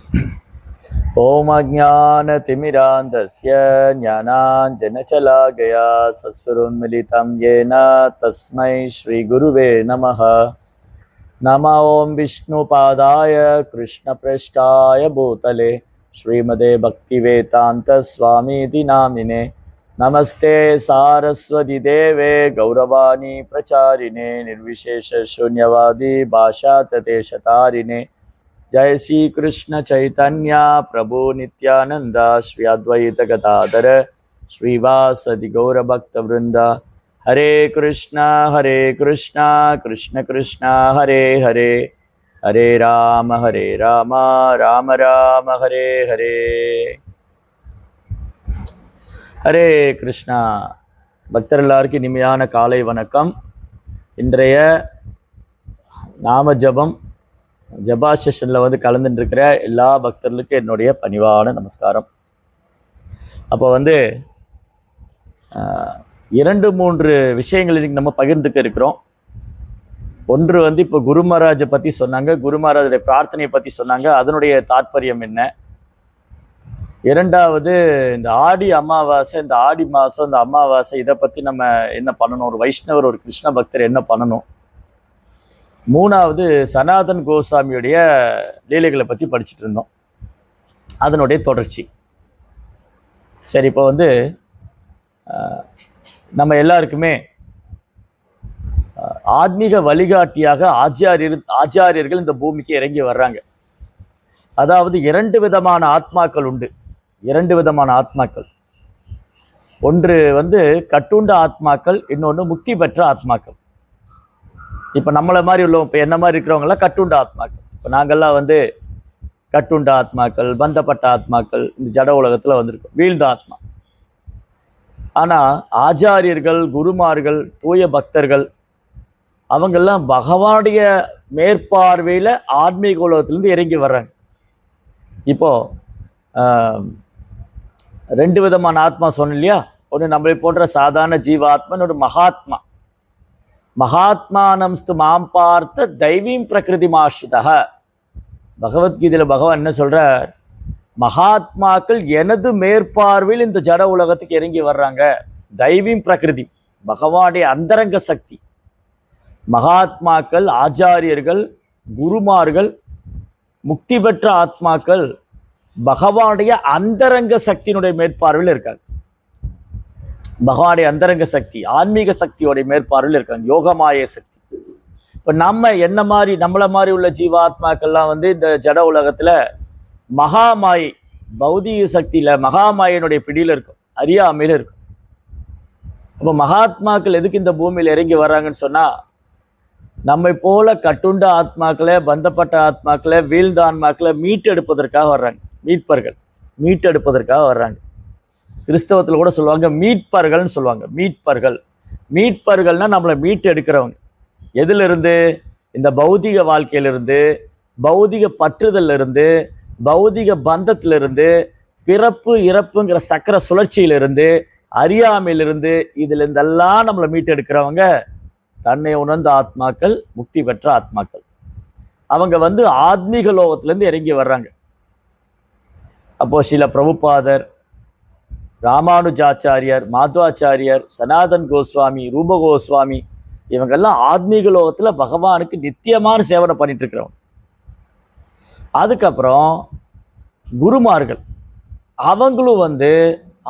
ओम अज्ञानतिमिरान्धस्य ज्ञानाञ्जनशलाकया सत्सुरोन्मिलितं येन तस्मै श्रीगुरुवे नमः। नमो ओं विष्णुपादाय कृष्णप्रेष्ठाय भूतले श्रीमदे भक्तिवेदान्तस्वामीति नामिने। नमस्ते सारस्वती देवे गौरवाणी प्रचारिणे निर्विशेषशून्यवादी भाषातदेशतारिणे। जय श्री कृष्ण चैतन्य प्रभु नित्यानंद श्री अद्वैत गदाधर श्रीवासदि गौरभक्तवृंद। हरे कृष्ण कृष्ण कृष्ण हरे हरे, हरे राम राम राम हरे हरे। ஹரே கிருஷ்ணா. பக்தர் எல்லாருக்கும் இனிமையான காலை வணக்கம். இன்றைய நாம ஜபம் ஜபா செஷனில் கலந்துட்டு இருக்கிற எல்லா பக்தர்களுக்கும் என்னுடைய பணிவான நமஸ்காரம். அப்போ 2-3 விஷயங்கள் இன்னைக்கு நம்ம பகிர்ந்துக்க இருக்கிறோம். ஒன்று இப்போ குரு மகாராஜை பற்றி சொன்னாங்க, குரு மகாராஜுடைய பிரார்த்தனையை பற்றி சொன்னாங்க, அதனுடைய தாற்பயம் என்ன. இரண்டாவது இந்த ஆடி அமாவாசை, இந்த ஆடி மாதம் இந்த அமாவாசை, இதை பற்றி நம்ம என்ன பண்ணணும், ஒரு வைஷ்ணவர் ஒரு கிருஷ்ண பக்தர் என்ன பண்ணணும். மூணாவது சனாதன் கோஸ்வாமியுடைய லீலைகளை பற்றி படிச்சுட்டு இருந்தோம், அதனுடைய தொடர்ச்சி. சரி, இப்போ நம்ம எல்லாருக்குமே ஆத்மீக வழிகாட்டியாக ஆச்சாரியர்கள் இந்த பூமிக்கு இறங்கி வர்றாங்க. அதாவது 2 விதமான ஆத்மாக்கள் உண்டு. 2 விதமான ஆத்மாக்கள். ஒன்று கட்டுண்ட ஆத்மாக்கள், இன்னொன்று முக்தி பெற்ற ஆத்மாக்கள். இப்போ நம்மளை மாதிரி உள்ளவங்க, இப்போ என்ன மாதிரி இருக்கிறவங்களாம் கட்டுண்ட ஆத்மாக்கள். இப்போ நாங்கள்லாம் கட்டுண்ட ஆத்மாக்கள், பந்தப்பட்ட ஆத்மாக்கள், இந்த ஜட உலகத்தில் வந்திருக்கோம், வீழ்ந்த ஆத்மா. ஆனால் ஆச்சாரியர்கள், குருமார்கள், தூய பக்தர்கள் அவங்கெல்லாம் பகவானுடைய மேற்பார்வையில் ஆன்மீக உலகத்திலேருந்து இறங்கி வர்றாங்க. இப்போது 2 விதமான ஆத்மா சொன்னோம் இல்லையா. ஒன்று நம்மளை போன்ற சாதாரண ஜீவாத்மன், ஒரு மகாத்மா. மகாத்மானம்ஸ்து மாம் பார்த்த தெய்வீம் பிரகிருதி மாஸ்ரிதா. பகவத்கீதையில் பகவான் என்ன சொல்கிறார், மகாத்மாக்கள் எனது மேற்பார்வையில் இந்த ஜட உலகத்துக்கு இறங்கி வர்றாங்க. தெய்வீம் பிரகிருதி, பகவானுடைய அந்தரங்க சக்தி. மகாத்மாக்கள், ஆச்சாரியர்கள், குருமார்கள், முக்தி பெற்ற ஆத்மாக்கள் பகவானுடைய அந்தரங்க சக்தியினுடைய மேற்பார்வையில் இருக்காங்க. பகவானுடைய அந்தரங்க சக்தி, ஆன்மீக சக்தியோடைய மேற்பார்வையில் இருக்காங்க, யோகமாய சக்தி. இப்போ நம்மளை மாதிரி உள்ள ஜீவாத்மாக்கள்லாம் இந்த ஜட உலகத்தில் மகாமாயை, பௌதிக சக்தியில் மகாமாயினுடைய பிடியில் இருக்கும், அறியாமையில் இருக்கும். அப்போ மகாத்மாக்கள் எதுக்கு இந்த பூமியில் இறங்கி வர்றாங்கன்னு சொன்னால், நம்மை போல கட்டுண்ட ஆத்மாக்களை, பந்தப்பட்ட ஆத்மாக்களை, வீழ்ந்த ஆத்மாக்களை மீட்டெடுப்பதற்காக வர்றாங்க. மீட்டெடுப்பதற்காக வர்றாங்க. கிறிஸ்தவத்தில் கூட சொல்லுவாங்க மீட்பர்கள்னு சொல்லுவாங்க. மீட்பர்கள்னா நம்மளை மீட்டெடுக்கிறவங்க. எதிலிருந்து? இந்த பௌதிக வாழ்க்கையிலிருந்து, பௌதிக பற்றுதலிருந்து, பௌதிக பந்தத்திலிருந்து, பிறப்பு இறப்புங்கிற சக்கர சுழற்சியிலிருந்து, அறியாமையிலிருந்து, இதிலிருந்தெல்லாம் நம்மளை மீட்டெடுக்கிறவங்க தன்னை உணர்ந்த ஆத்மாக்கள், முக்தி பெற்ற ஆத்மாக்கள். அவங்க ஆத்மீக லோகத்திலேருந்து இறங்கி வர்றாங்க. அப்போது ஸ்ரீல பிரபுபாதர், ராமானுஜாச்சாரியர், மாத்வாச்சாரியர், சனாதன் கோஸ்வாமி, ரூப கோஸ்வாமி, இவங்கெல்லாம் ஆத்மீக லோகத்தில் பகவானுக்கு நித்தியமான சேவனை பண்ணிட்டு இருக்கிறவங்க. அதுக்கப்புறம் குருமார்கள், அவங்களும்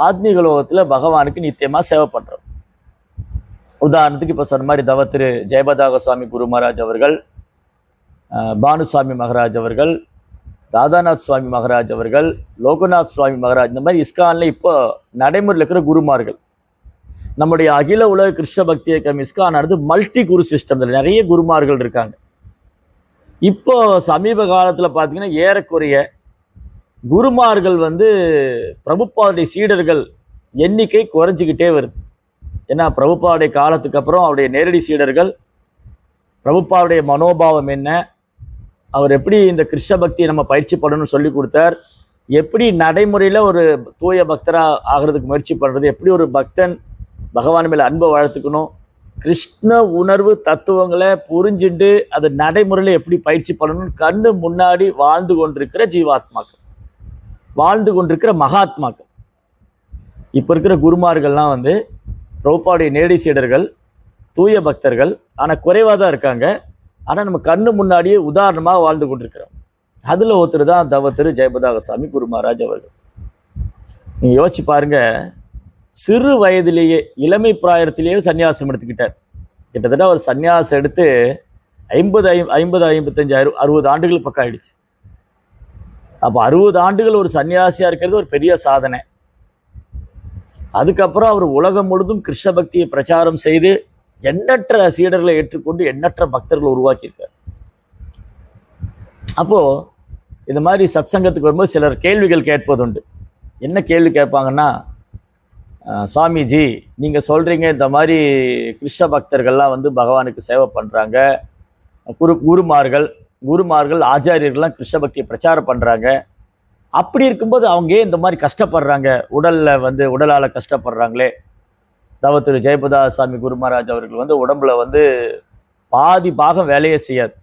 ஆத்மீக லோகத்தில் பகவானுக்கு நித்தியமாக சேவை பண்ணுறோம். உதாரணத்துக்கு இப்போ சொன்ன மாதிரி திரு ஜெயபதாக சுவாமி குரு மகாராஜ் அவர்கள், பானுசுவாமி மகாராஜ் அவர்கள், ராதாநாத் சுவாமி மகாராஜ் அவர்கள், லோகநாத் சுவாமி மகாராஜ், இந்த மாதிரி இஸ்கானில் இப்போ நடைமுறையில் இருக்கிற குருமார்கள். நம்முடைய அகில உலக கிருஷ்ண பக்தி இயக்கம் இஸ்கானானது மல்டி குரு சிஸ்டம், நிறைய குருமார்கள் இருக்காங்க. இப்போ சமீப காலத்தில் பார்த்தீங்கன்னா ஏறக்குறைய குருமார்கள் பிரபுபாவுடைய சீடர்கள் எண்ணிக்கை குறைஞ்சிக்கிட்டே வருது. ஏன்னா பிரபுபாவுடைய காலத்துக்கு அப்புறம் அவருடைய நேரடி சீடர்கள், பிரபுபாவுடைய மனோபாவம் என்ன, அவர் எப்படி இந்த கிருஷ்ண பக்தியை நம்ம பயிற்சி பண்ணணும்னு சொல்லி கொடுத்தார், எப்படி நடைமுறையில் ஒரு தூய பக்தராக ஆகிறதுக்கு முயற்சி பண்ணுறது, எப்படி ஒரு பக்தன் பகவான் மேலே அன்பை வளர்த்துக்கணும், கிருஷ்ண உணர்வு தத்துவங்களை புரிஞ்சுண்டு அதை நடைமுறையில் எப்படி பயிற்சி பண்ணணும்னு கண்ணு முன்னாடி வாழ்ந்து கொண்டிருக்கிற ஜீவாத்மாக்கள், வாழ்ந்து கொண்டிருக்கிற மகாத்மாக்கள். இப்போ இருக்கிற குருமார்கள்லாம் வந்து பிரபுபாவுடைய நேரடி சீடர்கள், தூய பக்தர்கள், ஆனால் குறைவாக தான் இருக்காங்க. ஆனால் நம்ம கண்ணு முன்னாடியே உதாரணமாக வாழ்ந்து கொண்டிருக்கிறோம். அதில் ஒருத்தர் தான் தவ திரு ஜெயபதாக சுவாமி குரு மகாராஜ் அவர்கள். நீங்கள் யோசிச்சு பாருங்க, சிறு வயதிலேயே இளமை பிராயத்திலேயே சன்னியாசம் எடுத்துக்கிட்டார். கிட்டத்தட்ட அவர் சன்னியாசம் எடுத்து 55 60 ஆண்டுகள் பக்கம் ஆயிடுச்சு. அப்போ 60 ஆண்டுகள் ஒரு சன்னியாசியாக இருக்கிறது ஒரு பெரிய சாதனை. அதுக்கப்புறம் அவர் உலகம் முழுதும் கிருஷ்ண பக்தியை பிரச்சாரம் செய்து எண்ணற்ற சீடர்களை ஏற்றுக்கொண்டு எண்ணற்ற பக்தர்களை உருவாக்கியிருக்கார். அப்போ இந்த மாதிரி சத் சங்கத்துக்கு வரும்போது சிலர் கேள்விகள் கேட்பதுண்டு. என்ன கேள்வி கேட்பாங்கன்னா, சுவாமிஜி நீங்கள் சொல்கிறீங்க இந்த மாதிரி கிருஷ்ண பக்தர்கள்லாம் வந்து பகவானுக்கு சேவை பண்ணுறாங்க, குருமார்கள் ஆச்சாரியர்கள்லாம் கிருஷ்ண பக்தியை பிரச்சாரம் பண்ணுறாங்க. அப்படி இருக்கும்போது அவங்க ஏன் இந்த மாதிரி கஷ்டப்படுறாங்க, உடலால் கஷ்டப்படுறாங்களே? தவ திரு ஜெயபதா சாமி குரு மகாராஜ் அவர்கள் வந்து உடம்புல வந்து பாதி பாகம் வேலையே செய்யாது.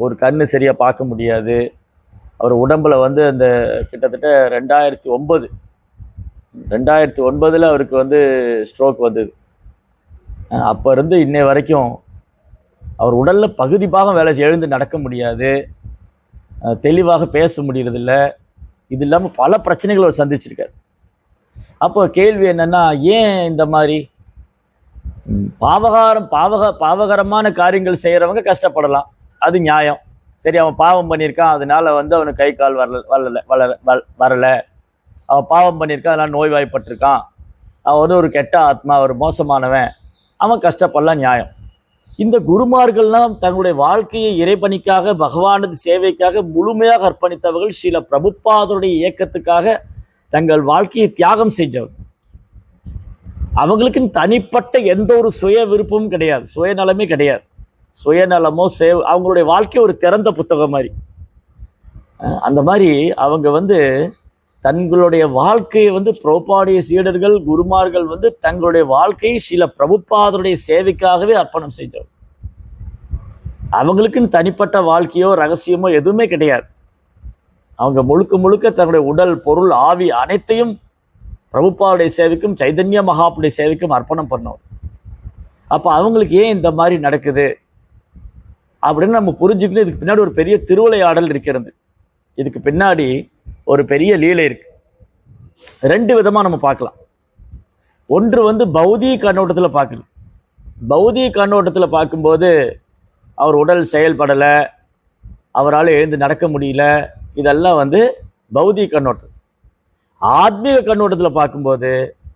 ஒரு கண்ணு சரியாக பார்க்க முடியாது. அவர் உடம்புல வந்து அந்த கிட்டத்தட்ட 2009 அவருக்கு வந்து ஸ்ட்ரோக் வந்தது. அப்போ இருந்து இன்னை வரைக்கும் அவர் உடலில் பகுதி பாகம் வேலை எழுந்து நடக்க முடியாது, தெளிவாக பேச முடியறதில்ல. இது இல்லாமல் பல பிரச்சனைகள் அவர் சந்திச்சிருக்கார். அப்போ கேள்வி என்னென்னா, ஏன் இந்த மாதிரி பாவகரமான காரியங்கள் செய்கிறவங்க கஷ்டப்படலாம், அது நியாயம். சரி, அவன் பாவம் பண்ணியிருக்கான், அதனால வந்து அவனுக்கு கை கால் வரலை. அவன் பாவம் பண்ணியிருக்கான், அதனால் நோய்வாய்ப்பட்டிருக்கான், அவன் வந்து ஒரு கெட்ட ஆத்மா, ஒரு மோசமானவன், அவன் கஷ்டப்படலாம், நியாயம். இந்த குருமார்கள்லாம் தங்களுடைய வாழ்க்கையை இறைபணிக்காக, பகவானது சேவைக்காக முழுமையாக அர்ப்பணித்தவர்கள். ஸ்ரீல பிரபுபாதருடைய இயக்கத்துக்காக தங்கள் வாழ்க்கையை தியாகம் செஞ்சவர்கள். அவங்களுக்குன்னு தனிப்பட்ட எந்த ஒரு சுய விருப்பமும் கிடையாது, சுயநலமே கிடையாது. சுயநலமோ அவங்களுடைய வாழ்க்கை ஒரு திறந்த புத்தகம் மாதிரி. அந்த மாதிரி அவங்க வந்து தங்களுடைய வாழ்க்கையை வந்து பிரபுபாவுடைய சீடர்கள், குருமார்கள் வந்து தங்களுடைய வாழ்க்கையை ஸ்ரீல பிரபுபாதருடைய சேவைக்காகவே அர்ப்பணம் செஞ்சவர். அவங்களுக்குன்னு தனிப்பட்ட வாழ்க்கையோ ரகசியமோ எதுவுமே கிடையாது. அவங்க முழுக்க முழுக்க தங்களுடைய உடல், பொருள், ஆவி அனைத்தையும் பிரபுபாவுடைய சேவைக்கும் சைதன்ய மகாபுடைய சேவைக்கும் அர்ப்பணம் பண்ணோம். அப்போ அவங்களுக்கு ஏன் இந்த மாதிரி நடக்குது அப்படின்னு நம்ம புரிஞ்சுக்கணும். இதுக்கு பின்னாடி ஒரு பெரிய திருவிளையாடல் இருக்கிறது. இதுக்கு பின்னாடி ஒரு பெரிய லீலை இருக்கு. 2 விதமாக நம்ம பார்க்கலாம். ஒன்று வந்து பௌதீக கண்ணோட்டத்தில் பார்க்கணும். பௌதீக கண்ணோட்டத்தில் பார்க்கும்போது அவர் உடல் செயல்படலை, அவரால் எழுந்து நடக்க முடியல, இதெல்லாம் வந்து பௌதீக கண்ணோட்டம். ஆத்மீக கண்ணோட்டத்தில் பார்க்கும்போது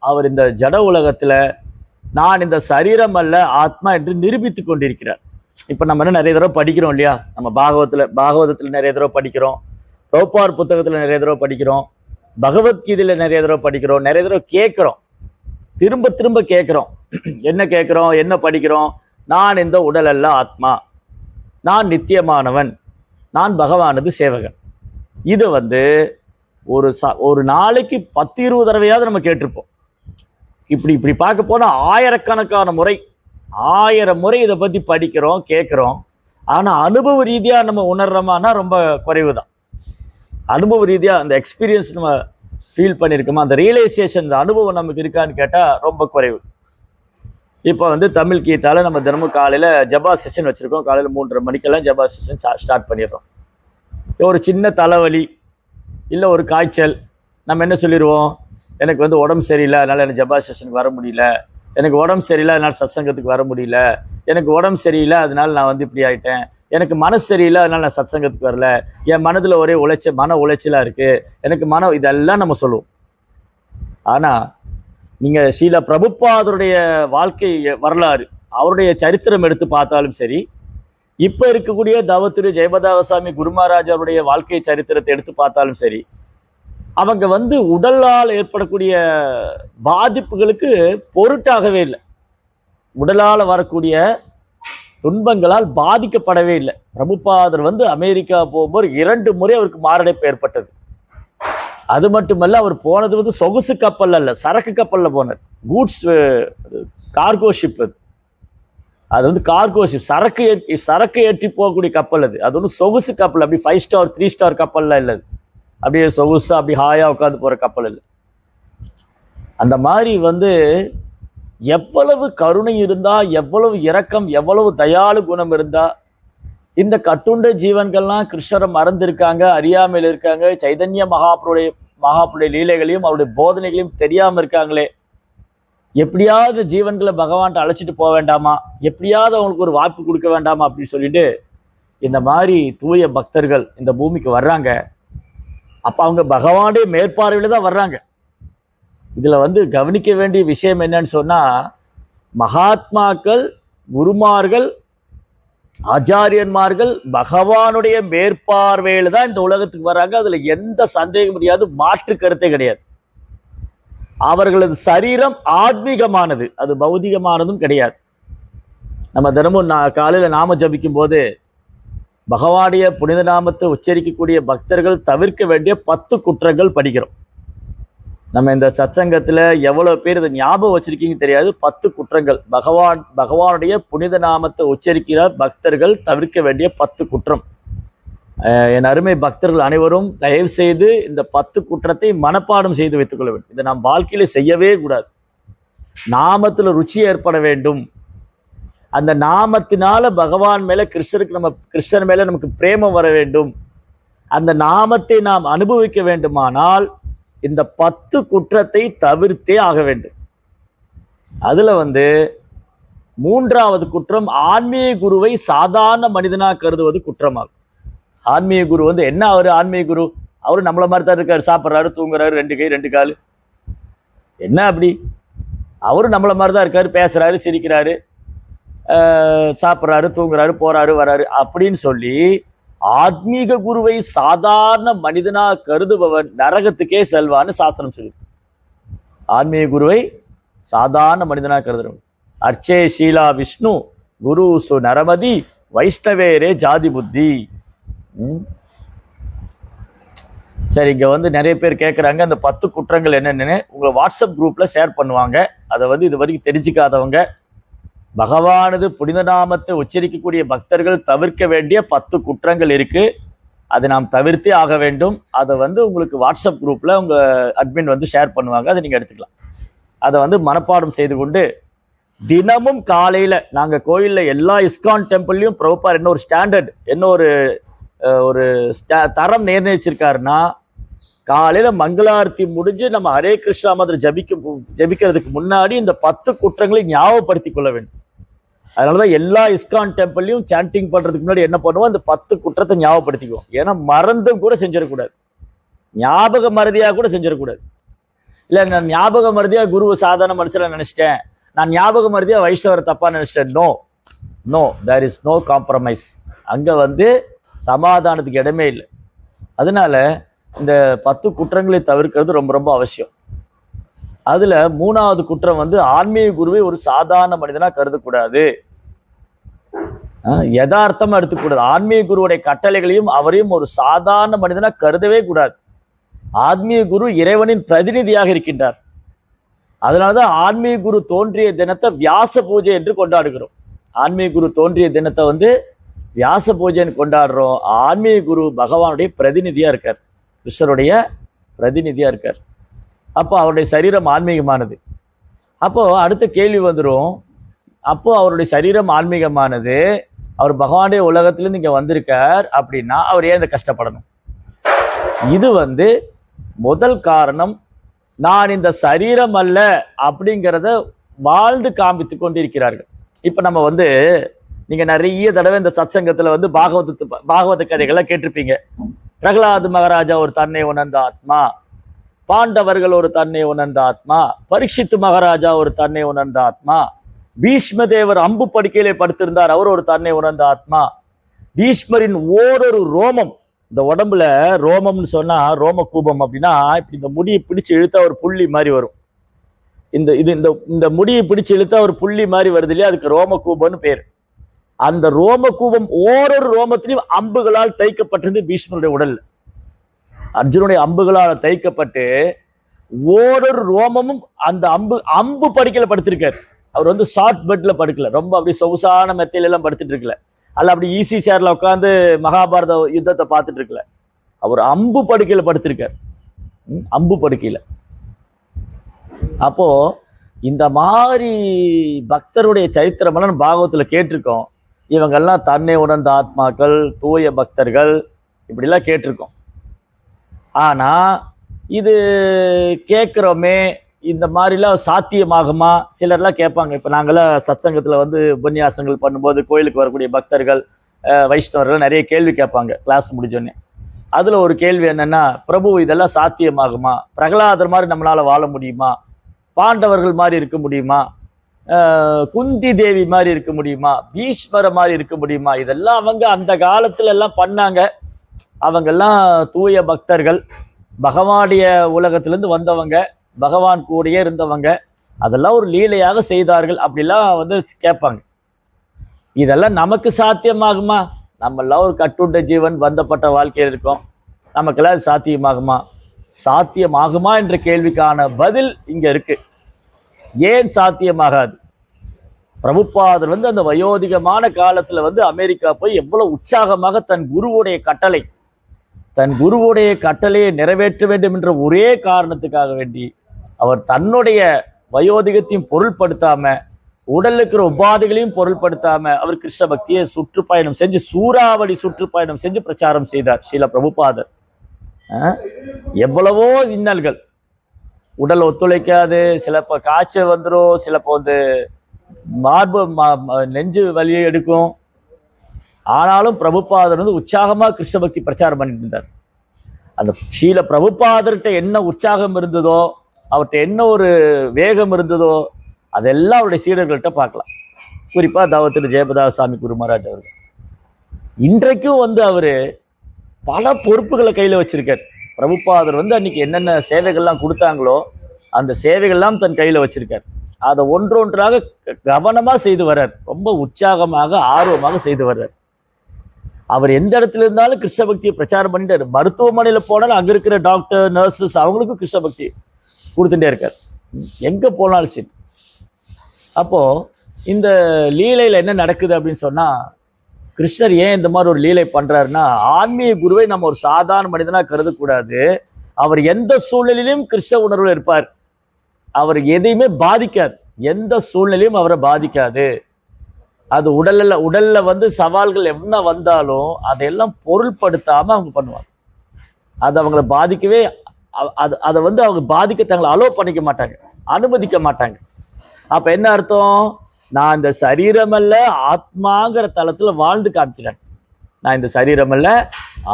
அவர் இந்த ஜட உலகத்தில் நான் இந்த சரீரம் அல்ல ஆத்மா என்று நிரூபித்து கொண்டிருக்கிறார். இப்போ நம்ம என்ன நிறைய தடவை படிக்கிறோம் இல்லையா? நம்ம பாகவதத்தில் நிறைய தடவை படிக்கிறோம், பிரபுபார் புத்தகத்தில் நிறைய தடவை படிக்கிறோம், பகவத்கீதையில் நிறைய தடவை படிக்கிறோம், நிறைய தடவை கேட்குறோம், திரும்ப திரும்ப கேட்குறோம். என்ன கேட்குறோம், என்ன படிக்கிறோம்? நான் இந்த உடல் அல்ல ஆத்மா, நான் நித்தியமானவன், நான் பகவானது சேவகன். இதை வந்து ஒரு நாளைக்கு 10-20 தடவையாவது நம்ம கேட்டிருப்போம். இப்படி பார்க்க போனால் ஆயிரக்கணக்கான முறை, 1000 முறை இதை பற்றி படிக்கிறோம், கேட்குறோம். ஆனால் அனுபவ ரீதியாக நம்ம உணர்றோமானா ரொம்ப குறைவு தான். அனுபவ ரீதியாக அந்த எக்ஸ்பீரியன்ஸ் நம்ம ஃபீல் பண்ணியிருக்கோமா, அந்த ரியலைசேஷன், அந்த அனுபவம் நமக்கு இருக்கான்னு கேட்டால் ரொம்ப குறைவு. இப்போ வந்து தமிழ் கீதாவில் நம்ம தினமும் காலையில் ஜபா செஷன் வச்சுருக்கோம். காலையில் 3:30 மணிக்கெல்லாம் ஜபா செஷன் ஸ்டார்ட் பண்ணிடுறோம். ஒரு சின்ன தலைவலி இல்லை ஒரு காய்ச்சல், நம்ம என்ன சொல்லிடுவோம், எனக்கு வந்து உடம்பு சரியில்லை அதனால் எனக்கு ஜபா செஷனுக்கு வர முடியல, எனக்கு உடம்பு சரியில்லை அதனால் சத்சங்கத்துக்கு வர முடியல, எனக்கு உடம்பு சரியில்லை அதனால் நான் வந்து இப்படி ஆகிட்டேன், எனக்கு மனசு சரியில்லை அதனால் நான் சத்சங்கத்துக்கு வரல, என் மனதில் ஒரே மன உளைச்சலாக இருக்குது, எனக்கு இதெல்லாம் நம்ம சொல்லுவோம். ஆனால் நீங்கள் ஸ்ரீல பிரபுபாதருடைய வாழ்க்கை வரலாறு, அவருடைய சரித்திரம் எடுத்து பார்த்தாலும் சரி, இப்போ இருக்கக்கூடிய தவ திரு ஜெயபதாக சுவாமி குரு மகாராஜ் அவருடைய வாழ்க்கை சரித்திரத்தை எடுத்து பார்த்தாலும் சரி, அவங்க வந்து உடலால் ஏற்படக்கூடிய பாதிப்புகளுக்கு பொருட்டாகவே இல்லை. உடலால் வரக்கூடிய துன்பங்களால் பாதிக்கப்படவே இல்லை. பிரபுபாதர் வந்து அமெரிக்கா போகும்போது 2 முறை அவருக்கு மாரடைப்பு ஏற்பட்டது. அது மட்டுமல்ல, அவர் போனது வந்து சொகுசு கப்பல் அல்ல, சரக்கு கப்பலில் போனார். Goods cargo ship. அது அது வந்து கார்கோ ஷிப், சரக்கு ஏற்றி போகக்கூடிய கப்பல். அது ஒன்றும் சொகுசு கப்பல், அப்படி 5 ஸ்டார் 3 ஸ்டார் கப்பல்லாம் இல்லை. அப்படியே சொகுசா அப்படி ஹாயா உட்காந்து போற கப்பல் இல்லை. அந்த மாதிரி வந்து எவ்வளவு கருணை இருந்தா, எவ்வளவு இரக்கம், எவ்வளவு தயாளு குணம் இருந்தா இந்த கட்டுண்ட ஜீவன்கள்லாம் கிருஷ்ணரை மறந்துருக்காங்க, அறியாமையில் இருக்காங்க. சைதன்ய மகாபுருடைய லீலைகளையும் அவருடைய போதனைகளையும் தெரியாம இருக்காங்களே. எப்படியாவது ஜீவன்களை பகவான்கிட்ட அழைச்சிட்டு போக வேண்டாமா, எப்படியாவது அவங்களுக்கு ஒரு வாய்ப்பு கொடுக்க வேண்டாமா அப்படின்னு சொல்லிட்டு இந்த மாதிரி தூய பக்தர்கள் இந்த பூமிக்கு வர்றாங்க. அப்ப அவங்க பகவானுடைய மேற்பார்வையில தான் வர்றாங்க. இதுல வந்து கவனிக்க வேண்டிய விஷயம் என்னன்னு சொன்னா, மகாத்மாக்கள், குருமார்கள், ஆச்சாரியன்மார்கள் பகவானுடைய மேற்பார்வையில தான் இந்த உலகத்துக்கு வர்றாங்க. அதுல எந்த சந்தேகம் முடியாது, மாற்று கருத்தே கிடையாது. அவர்களது சரீரம் ஆத்மீகமானது, அது பௌதிகமானதும் கிடையாது. நம்ம தினமும் காலையில நாம ஜபிக்கும் போது பகவானுடைய புனித நாமத்தை உச்சரிக்கக்கூடிய பக்தர்கள் தவிர்க்க வேண்டிய 10 குற்றங்கள் படிக்கிறோம். நம்ம இந்த சத்சங்கத்துல எவ்வளவு பேர் இதை ஞாபகம் வச்சிருக்கீங்க தெரியாது. 10 குற்றங்கள் பகவானுடைய புனித நாமத்தை உச்சரிக்கிற பக்தர்கள் தவிர்க்க வேண்டிய 10 குற்றம். என் அருமை பக்தர்கள் அனைவரும் தயவு செய்து இந்த 10 குற்றத்தை மனப்பாடம் செய்து வைத்துக் கொள்ள வேண்டும். இதை நாம் வாழ்க்கையில செய்யவே கூடாது. நாமத்துல ருச்சி ஏற்பட வேண்டும். அந்த நாமத்தினால பகவான் மேல கிருஷ்ணர் மேல நமக்கு பிரேமம் வர வேண்டும். அந்த நாமத்தை நாம் அனுபவிக்க வேண்டுமானால் இந்த 10 குற்றத்தை தவிர்த்தே ஆக வேண்டும். அதுல வந்து 3வது குற்றம், ஆன்மீக குருவை சாதாரண மனிதனா கருதுவது குற்றமாகும். ஆன்மீக குரு வந்து என்ன, அவரு ஆன்மீக குரு, அவரு நம்மள மாதிரி தான் இருக்காரு, சாப்பிட்றாரு, தூங்குறாரு, 2 கை 2 கால், என்ன அப்படி? அவரு நம்மள மாதிரி தான் இருக்காரு, பேசுறாரு, சிரிக்கிறாரு, சாப்பிட்றாரு, தூங்குறாரு, போறாரு, வராரு அப்படின்னு சொல்லி ஆத்மீக குருவை சாதாரண மனிதனா கருதுபவன் நரகத்துக்கே செல்வான்னு சாஸ்திரம் சொல்லி. ஆன்மீக குருவை சாதாரண மனிதனா கருதுறவன். அர்ச்சே ஷீலா விஷ்ணு குரு சு நரமதி வைஷ்ணவேரே ஜாதி புத்தி. சரி, இங்க வந்து நிறைய பேர் கேட்குறாங்க அந்த 10 குற்றங்கள் என்னென்னு. உங்களை வாட்ஸ்அப் குரூப்ல ஷேர் பண்ணுவாங்க. அதை வந்து இது வரைக்கும் தெரிஞ்சுக்காதவங்க, பகவானது புனித நாமத்தை உச்சரிக்கக்கூடிய பக்தர்கள் தவிர்க்க வேண்டிய 10 குற்றங்கள் இருக்கு. அதை நாம் தவிர்த்தே ஆக வேண்டும். அதை வந்து உங்களுக்கு வாட்ஸ்அப் குரூப்ல உங்க அட்மின் வந்து ஷேர் பண்ணுவாங்க, அதை நீங்க எடுத்துக்கலாம். அதை வந்து மனப்பாடம் செய்து கொண்டு தினமும் காலையில நாங்க கோயில்ல எல்லா இஸ்கான் டெம்பிள்லையும் பிரபுபார் என்ன ஒரு ஸ்டாண்டர்ட், என்ன ஒரு தரம் நிர்ணயிச்சிருக்காருன்னா, காலையில மங்களாரத்தி முடிஞ்சு நம்ம ஹரே கிருஷ்ணா மந்திரம் ஜபிக்கிறதுக்கு முன்னாடி இந்த 10 குற்றங்களை ஞாபகப்படுத்திக் கொள்ள வேண்டும். அதனாலதான் எல்லா இஸ்கான் டெம்பிள்லையும் சாண்டிங் பண்றதுக்கு முன்னாடி என்ன பண்ணுவோம், அந்த 10 குற்றத்தை ஞாபகப்படுத்திக்குவோம். ஏன்னா மறந்தும் கூட செஞ்சிடக்கூடாது, ஞாபக மறதியா கூட செஞ்சிடக்கூடாது. இல்ல நான் ஞாபக மறதியா குரு சாதாரண மனுஷனை நினைச்சிட்டேன், நான் ஞாபக மறதியா வைஷ்ணவரை தப்பா நினைச்சிட்டேன். No, there is no compromise. அங்க வந்து சமாதானத்துக்கு இடமே இல்லை. அதனால இந்த 10 குற்றங்களை தவிர்க்கிறது ரொம்ப ரொம்ப அவசியம். அதுல 3வது குற்றம் வந்து ஆன்மீக குருவை ஒரு சாதாரண மனிதனா கருதக்கூடாது, யதார்த்தமா எடுத்துக்கூடாது. ஆன்மீக குருவுடைய கட்டளைகளையும் அவரையும் ஒரு சாதாரண மனிதனா கருதவே கூடாது. ஆன்மீக குரு இறைவனின் பிரதிநிதியாக இருக்கின்றார். அதனாலதான் ஆன்மீக குரு தோன்றிய தினத்தை வியாச பூஜை என்று கொண்டாடுகிறோம். ஆன்மீக குரு தோன்றிய தினத்தை வந்து வியாச பூஜைன்னு கொண்டாடுறோம். ஆன்மீக குரு பகவானுடைய பிரதிநிதியா இருக்கார், கிருஷ்ணருடைய பிரதிநிதியா இருக்கார். அப்போ அவருடைய சரீரம் ஆன்மீகமானது. அப்போ அடுத்த கேள்வி வந்துடும், அப்போ அவருடைய சரீரம் ஆன்மீகமானது, அவர் பகவானுடைய உலகத்திலிருந்து இங்க வந்திருக்கார் அப்படின்னா அவர் ஏன் இந்த கஷ்டப்படணும்? இது வந்து முதல் காரணம். நான் இந்த சரீரம் அல்ல அப்படிங்கிறத வாழ்ந்து காண்பித்து கொண்டிருக்கிறார்கள். இப்ப நம்ம வந்து நீங்க நிறைய தடவை இந்த சத்சங்கத்துல வந்து பாகவத கதைகள்லாம் கேட்டிருப்பீங்க. பிரகலாத் மகாராஜா ஒரு தன்னை உணர்ந்த ஆத்மா, பாண்டவர்கள் ஒரு தன்னை உணர்ந்த ஆத்மா, பரீட்சித்து மகாராஜா ஒரு தன்னை உணர்ந்த ஆத்மா, பீஷ்ம தேவர் அம்பு படுக்கையிலே படுத்திருந்தார், அவர் ஒரு தன்னை உணர்ந்த ஆத்மா, பீஷ்மரின் ஓரொரு ரோமம், இந்த உடம்புல ரோமம்னு சொன்னா ரோம கூபம் அப்படின்னா இப்படி இந்த முடியை பிடிச்சு இழுத்தா ஒரு புள்ளி மாதிரி வரும். இந்த முடியை பிடிச்சு இழுத்தா ஒரு புள்ளி மாதிரி வருது இல்லையா, அதுக்கு ரோம கூபம்னு பேர். அந்த ரோம கூபம் ஓரொரு ரோமத்திலையும் அம்புகளால் தைக்கப்பட்டிருந்து பீஷ்மருடைய உடல்ல. அர்ஜுனுடைய அம்புகளால் தைக்கப்பட்டு ஓரொரு ரோமமும் அந்த அம்பு படுக்கையில படுத்திருக்காரு. அவர் வந்து ஷார்ட் பெட்ல படுக்கல, ரொம்ப அப்படி சொகுசான மெத்தையில எல்லாம் படுத்துட்டு இருக்கல, அல்ல அப்படி ஈஸி சேர்ல உட்காந்து மகாபாரத யுத்தத்தை பார்த்துட்டு இருக்கல. அவர் அம்பு படுக்கையில படுத்திருக்கார், அம்பு படுக்கையில. அப்போ இந்த மாதிரி பக்தருடைய சரித்திரமெல்லாம் பாகவத்துல கேட்டிருக்கோம். இவங்கெல்லாம் தன்னை உணர்ந்த ஆத்மாக்கள், தூய பக்தர்கள், இப்படிலாம் கேட்டிருக்கோம். ஆனா இது கேட்குறோமே, இந்த மாதிரிலாம் சாத்தியமாகுமா? சிலர்லாம் கேட்பாங்க. இப்போ நாங்களாம் சத்சங்கத்தில் வந்து உபன்யாசங்கள் பண்ணும்போது கோயிலுக்கு வரக்கூடிய பக்தர்கள், வைஷ்ணவர்கள் நிறைய கேள்வி கேட்பாங்க கிளாஸ் முடிஞ்சோடனே. அதில் ஒரு கேள்வி என்னென்னா, பிரபு இதெல்லாம் சாத்தியமாகுமா? பிரகலாதர் மாதிரி நம்மளால் வாழ முடியுமா? பாண்டவர்கள் மாதிரி இருக்க முடியுமா? குந்தி தேவி மாதிரி இருக்க முடியுமா? பீஷ்மர மாதிரி இருக்க முடியுமா? இதெல்லாம் அவங்க அந்த காலத்துல எல்லாம் பண்ணாங்க. அவங்கெல்லாம் தூய பக்தர்கள், பகவானுடைய உலகத்திலேருந்து வந்தவங்க, பகவான் கூடயே இருந்தவங்க, அதெல்லாம் ஒரு லீலையாக செய்தார்கள் அப்படிலாம் வந்து கேட்பாங்க. இதெல்லாம் நமக்கு சாத்தியமாகுமா? நம்மெல்லாம் ஒரு கட்டுண்ட ஜீவன், பந்தப்பட்ட வாழ்க்கையில் இருக்கோம், நமக்கெல்லாம் அது சாத்தியமாகுமா? சாத்தியமாகுமா என்ற கேள்விக்கான பதில் இங்க இருக்கு. ஏன் சாத்தியமாகாது? பிரபுபாதர் வந்து அந்த வயோதிகமான காலத்துல வந்து அமெரிக்கா போய் எவ்வளவு உற்சாகமாக தன் குருவுடைய கட்டளையை நிறைவேற்ற வேண்டும் என்ற ஒரே காரணத்துக்காக வேண்டி அவர் தன்னுடைய வயோதிகத்தையும் பொருள்படுத்தாம, உடல் இருக்கிற உபாதைகளையும் பொருள்படுத்தாம அவர் கிருஷ்ண பக்தியை சுற்றுப்பயணம் செஞ்சு, சூறாவளி சுற்றுப்பயணம் செஞ்சு பிரச்சாரம் செய்தார் ஸ்ரீல பிரபுபாதர். எவ்வளவோ இன்னல்கள், உடல் ஒத்துழைக்காது, சிலப்போ காய்ச்சல் வந்துடும், சிலப்போ வந்து மார்பு நெஞ்சு வலியை எடுக்கும். ஆனாலும் பிரபுபாதர் வந்து உற்சாகமாக கிருஷ்ண பக்தி பிரச்சாரம் பண்ணிட்டு இருந்தார். அந்த ஸ்ரீல பிரபுபாதர்கிட்ட என்ன உற்சாகம் இருந்ததோ, அவர்கிட்ட என்ன ஒரு வேகம் இருந்ததோ, அதெல்லாம் அவருடைய சீடர்கள்ட்ட பார்க்கலாம். குறிப்பாக தாவத்திரு ஜெயபதாக சாமி குரு மகாராஜ் அவர்கள் இன்றைக்கும் வந்து அவர் பல பொறுப்புகளை கையில் வச்சிருக்கார். பிரபுபாதர் வந்து அன்னைக்கு என்னென்ன சேவைகள்லாம் கொடுத்தாங்களோ அந்த சேவைகள்லாம் தன் கையில் வச்சிருக்கார். அதை ஒன்றொன்றாக கவனமாக செய்து வர்றார், ரொம்ப உற்சாகமாக ஆர்வமாக செய்து வர்றார். அவர் எந்த இடத்துல இருந்தாலும் கிருஷ்ண பக்தியை பிரச்சாரம் பண்ணிட்டு, மருத்துவமனையில் போனாலும் அங்கே இருக்கிற டாக்டர், நர்சஸ் அவங்களுக்கும் கிருஷ்ண பக்தி கொடுத்துட்டே இருக்கார், எங்கே போனாலும் சரி. அப்போது இந்த லீலையில் என்ன நடக்குது அப்படின்னு சொன்னால், கிருஷ்ணர் ஏன் இந்த மாதிரி ஒரு லீலை பண்ணுறாருன்னா, ஆன்மீக குருவை நம்ம ஒரு சாதாரண மனிதனாக கருதக்கூடாது. அவர் எந்த சூழ்நிலையிலும் கிருஷ்ண உணர்வில் இருப்பார். அவர் எதையுமே பாதிக்காது, எந்த சூழ்நிலையும் அவரை பாதிக்காது. அது உடல்ல வந்து சவால்கள் என்ன வந்தாலும் அதையெல்லாம் பொருள்படுத்தாம அவங்க பண்ணுவாங்க. அது அவங்கள பாதிக்கவே, அதை வந்து அவங்க பாதிக்க தங்களை அலோவ் பண்ணிக்க மாட்டாங்க, அனுமதிக்க மாட்டாங்க. அப்ப என்ன அர்த்தம்? நான் இந்த சரீரமல்ல ஆத்மாங்கிற தளத்துல வாழ்ந்து காமிக்கிறேன். நான் இந்த சரீரமல்ல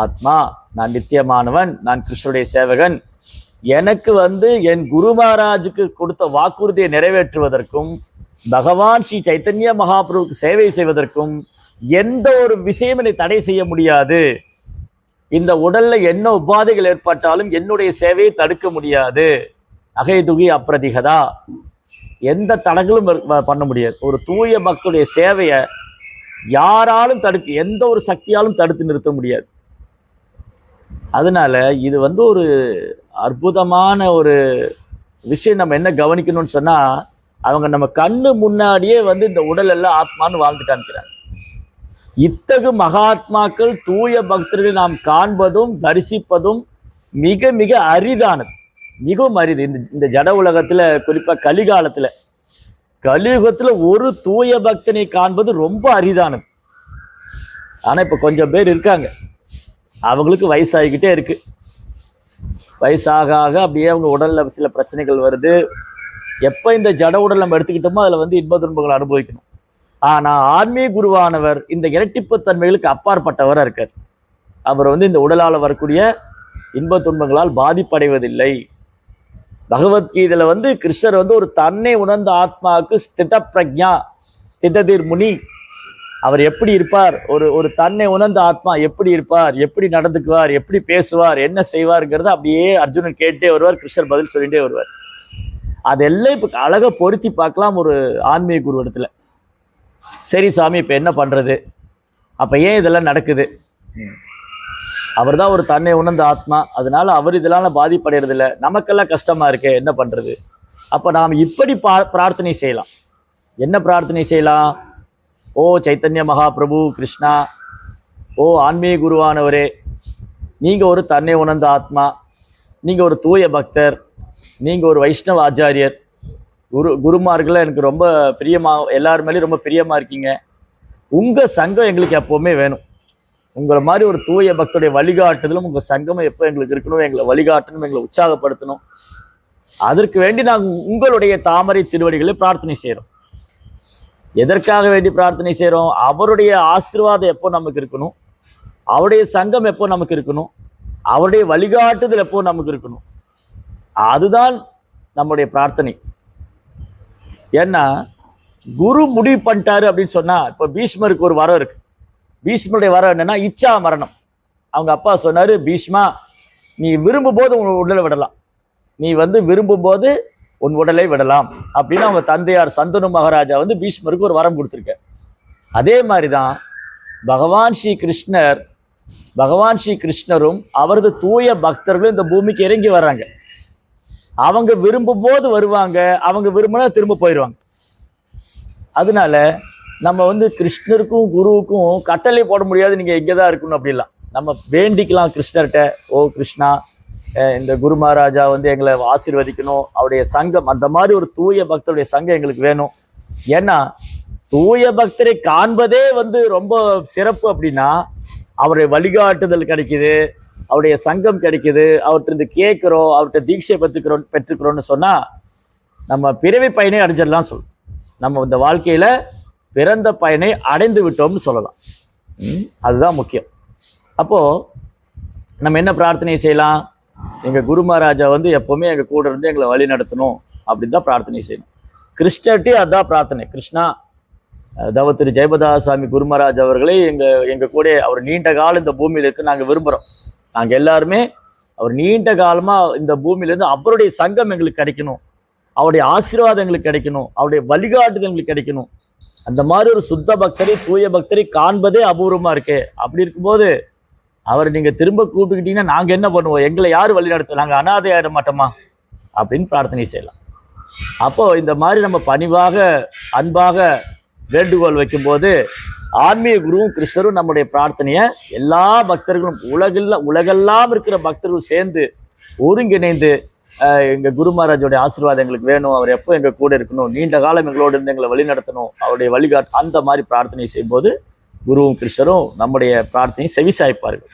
ஆத்மா, நான் நித்தியமானவன், நான் கிருஷ்ணனுடைய சேவகன். எனக்கு வந்து என் குரு மகாராஜுக்கு கொடுத்த வாக்குறுதியை நிறைவேற்றுவதற்கும், பகவான் ஸ்ரீ சைத்தன்ய மகாபிரபுக்கு சேவை செய்வதற்கும் எந்த ஒரு விஷயம் என்னை தடை செய்ய முடியாது. இந்த உடல்ல என்ன உபாதைகள் ஏற்பட்டாலும் என்னுடைய சேவையை தடுக்க முடியாது. அகைதுகி அப்ரதிகதா, எந்த தடங்களும் பண்ண முடியாது. ஒரு தூய பக்தருடைய சேவையை யாராலும் எந்த ஒரு சக்தியாலும் தடுத்து நிறுத்த முடியாது. அதனால இது வந்து ஒரு அற்புதமான ஒரு விஷயம். நம்ம என்ன கவனிக்கணும்னு சொன்னா, அவங்க நம்ம கண்ணு முன்னாடியே வந்து இந்த உடல் எல்லாம் ஆத்மான்னு வாழ்ந்து காமிக்கிறாங்க. இத்தகு மகாத்மாக்கள், தூய பக்தர்கள் நாம் காண்பதும் தரிசிப்பதும் மிக மிக அரிதானது, மிகவும் அரிது. இந்த ஜட உலகத்துல, குறிப்பா கலியுகத்துல ஒரு தூய பக்தனை காண்பது ரொம்ப அரிதானது. ஆனா இப்ப கொஞ்சம் பேர் இருக்காங்க, அவங்களுக்கு வயசாகிக்கிட்டே இருக்கு. வயசாக அப்படியே அவங்க உடல்ல சில பிரச்சனைகள் வருது. எப்ப இந்த ஜட உடல் நம்ம எடுத்துக்கிட்டோமோ அதுல வந்து இன்ப துன்பங்களை அனுபவிக்கணும். ஆனா ஆன்மீக குருவானவர் இந்த இரட்டிப்பு தன்மைகளுக்கு அப்பாற்பட்டவராக இருக்கார். அவர் வந்து இந்த உடலால் வரக்கூடிய இன்ப துன்பங்களால் பாதிப்படைவதில்லை. பகவத்கீதையில வந்து கிருஷ்ணர் வந்து ஒரு தன்னை உணர்ந்த ஆத்மாவுக்கு ஸ்தித பிரக்ஞா, ஸ்திததிர் முனி, அவர் எப்படி இருப்பார், ஒரு தன்னை உணர்ந்த ஆத்மா எப்படி இருப்பார், எப்படி நடந்துக்குவார், எப்படி பேசுவார், என்ன செய்வார்ங்கிறத அப்படியே அர்ஜுனன் கேட்டே வருவார், கிருஷ்ணர் பதில் சொல்லிட்டே வருவார். அதெல்லாம் இப்போ அழகாக பொருத்தி பார்க்கலாம் ஒரு ஆன்மீக குரு இடத்துல. சரி சுவாமி, இப்போ என்ன பண்ணுறது, அப்போ ஏன் இதெல்லாம் நடக்குது? அவர் தான் ஒரு தன்னை உணர்ந்த ஆத்மா, அதனால அவர் இதெல்லாம் பாதிப்படைறதில்லை, நமக்கெல்லாம் கஷ்டமாக இருக்கே, என்ன பண்ணுறது? அப்போ நாம் இப்படி பிரார்த்தனை செய்யலாம். என்ன பிரார்த்தனை செய்யலாம்? ஓ சைத்தன்ய மகாபிரபு கிருஷ்ணா, ஓ ஆன்மீக குருவானவரே, நீங்கள் ஒரு தன்னை உணர்ந்த ஆத்மா, நீங்கள் ஒரு தூய பக்தர், நீங்கள் ஒரு வைஷ்ணவ ஆச்சாரியர், குருமார்களை எனக்கு ரொம்ப பிரியமாக, எல்லார் மேலேயும் ரொம்ப பிரியமாக இருக்கீங்க. உங்கள் சங்கம் எங்களுக்கு எப்போவுமே வேணும். உங்களை மாதிரி ஒரு தூய பக்தருடைய வழிகாட்டுதலும் உங்கள் சங்கமும் எப்போ எங்களுக்கு இருக்கணும், எங்களை வழிகாட்டணும், எங்களை உற்சாகப்படுத்தணும். அதற்கு வேண்டி நாங்கள் உங்களுடைய தாமரை திருவடிகளை பிரார்த்தனை செய்கிறோம். எதற்காக வேண்டி பிரார்த்தனை செய்கிறோம்? அவருடைய ஆசீர்வாதம் எப்போ நமக்கு இருக்கணும், அவருடைய சங்கம் எப்போ நமக்கு இருக்கணும், அவருடைய வழிகாட்டுதல் எப்போ நமக்கு இருக்கணும். அதுதான் நம்முடைய பிரார்த்தனை. ஏன்னா குரு முடிவு பண்ணிட்டாரு அப்படின்னு சொன்னால், இப்போ பீஷ்மருக்கு ஒரு வரம் இருக்கு. பீஷ்மருடைய வரம் என்னன்னா இச்சா மரணம். அவங்க அப்பா சொன்னார், பீஷ்மா நீ விரும்பும் போது உன் உடலை விடலாம், நீ விரும்பும் போது உன் உடலை விடலாம் அப்படின்னு அவங்க தந்தையார் சந்தனு மகாராஜா பீஷ்மருக்கு ஒரு வரம் கொடுத்துருக்க. அதே மாதிரி தான் பகவான் ஸ்ரீ கிருஷ்ணரும் அவரது தூய பக்தர்களும் இந்த பூமிக்கு இறங்கி வர்றாங்க. அவங்க விரும்பும் போது வருவாங்க, அவங்க விரும்பினா திரும்ப போயிடுவாங்க. அதனால நம்ம கிருஷ்ணருக்கும் குருவுக்கும் கட்டளை போட முடியாது, நீங்கள் இங்கே தான் இருக்கணும் அப்படிலாம். நம்ம வேண்டிக்கலாம் கிருஷ்ணர்கிட்ட, ஓ கிருஷ்ணா இந்த குரு மகாராஜா எங்களை ஆசீர்வதிக்கணும், அவருடைய சங்கம், அந்த மாதிரி ஒரு தூய பக்தருடைய சங்கம் எங்களுக்கு வேணும். ஏன்னா தூய பக்தரை காண்பதே ரொம்ப சிறப்பு. அப்படின்னா அவருடைய வழிகாட்டுதல் கிடைக்குது, அவருடைய சங்கம் கிடைக்குது, அவர்கிட்ட கேட்குறோம், அவர்கிட்ட தீட்சை பெற்றுக்கிறோன்னு சொன்னால் நம்ம பிறவி பயனை அடைஞ்சிடலாம் சொல்லணும். நம்ம இந்த வாழ்க்கையில் பிறந்த பயனை அடைந்து விட்டோம்னு சொல்லலாம். அதுதான் முக்கியம். அப்போது நம்ம என்ன பிரார்த்தனை செய்யலாம்? எங்கள் குரு மகாராஜா எப்போவுமே எங்கள் கூட இருந்து எங்களை வழி நடத்தணும் அப்படின்னு தான் பிரார்த்தனை செய்யணும். கிருஷ்ணர்கிட்டே அதுதான் பிரார்த்தனை. கிருஷ்ணா, திரு ஜெயபதாசாமி குரு மகாராஜ் அவர்களே எங்கள் கூட அவர் நீண்ட காலம் இந்த பூமியில் இருக்கு நாங்கள் விரும்புகிறோம். நாங்கள் எல்லாருமே அவர் நீண்ட காலமாக இந்த பூமியிலேருந்து அவருடைய சங்கம் எங்களுக்கு கிடைக்கணும், அவருடைய ஆசீர்வாதம் எங்களுக்கு கிடைக்கணும், அவருடைய வழிகாட்டுதல் எங்களுக்கு கிடைக்கணும். அந்த மாதிரி ஒரு சுத்த பக்தரை, தூய பக்தரை காண்பதே அபூர்வமாக இருக்கு. அப்படி இருக்கும்போது அவர் நீங்கள் திரும்ப கூப்பிட்டுக்கிட்டீங்கன்னா நாங்கள் என்ன பண்ணுவோம்? எங்களை யார் வழி நடத்த? நாங்கள் அனாதை ஆயிட மாட்டோமா அப்படின்னு பிரார்த்தனை செய்யலாம். அப்போது இந்த மாதிரி நம்ம பணிவாக அன்பாக வேண்டுகோள் வைக்கும்போது ஆன்மீக குருவும் கிருஷ்ணரும் நம்முடைய பிரார்த்தனையை எல்லா பக்தர்களும் உலகெல்லாம் இருக்கிற பக்தர்கள் சேர்ந்து ஒருங்கிணைந்து எங்கள் குரு மகாராஜோடைய ஆசீர்வாதம் எங்களுக்கு வேணும், அவர் எப்போ எங்கள் கூட இருக்கணும், நீண்ட காலம் எங்களோடு இருந்து எங்களை வழி நடத்தணும், அவருடைய வழிகாட்டு, அந்த மாதிரி பிரார்த்தனை செய்யும்போது குருவும் கிருஷ்ணரும் நம்முடைய பிரார்த்தனையை செவிசாய்ப்பார்கள்.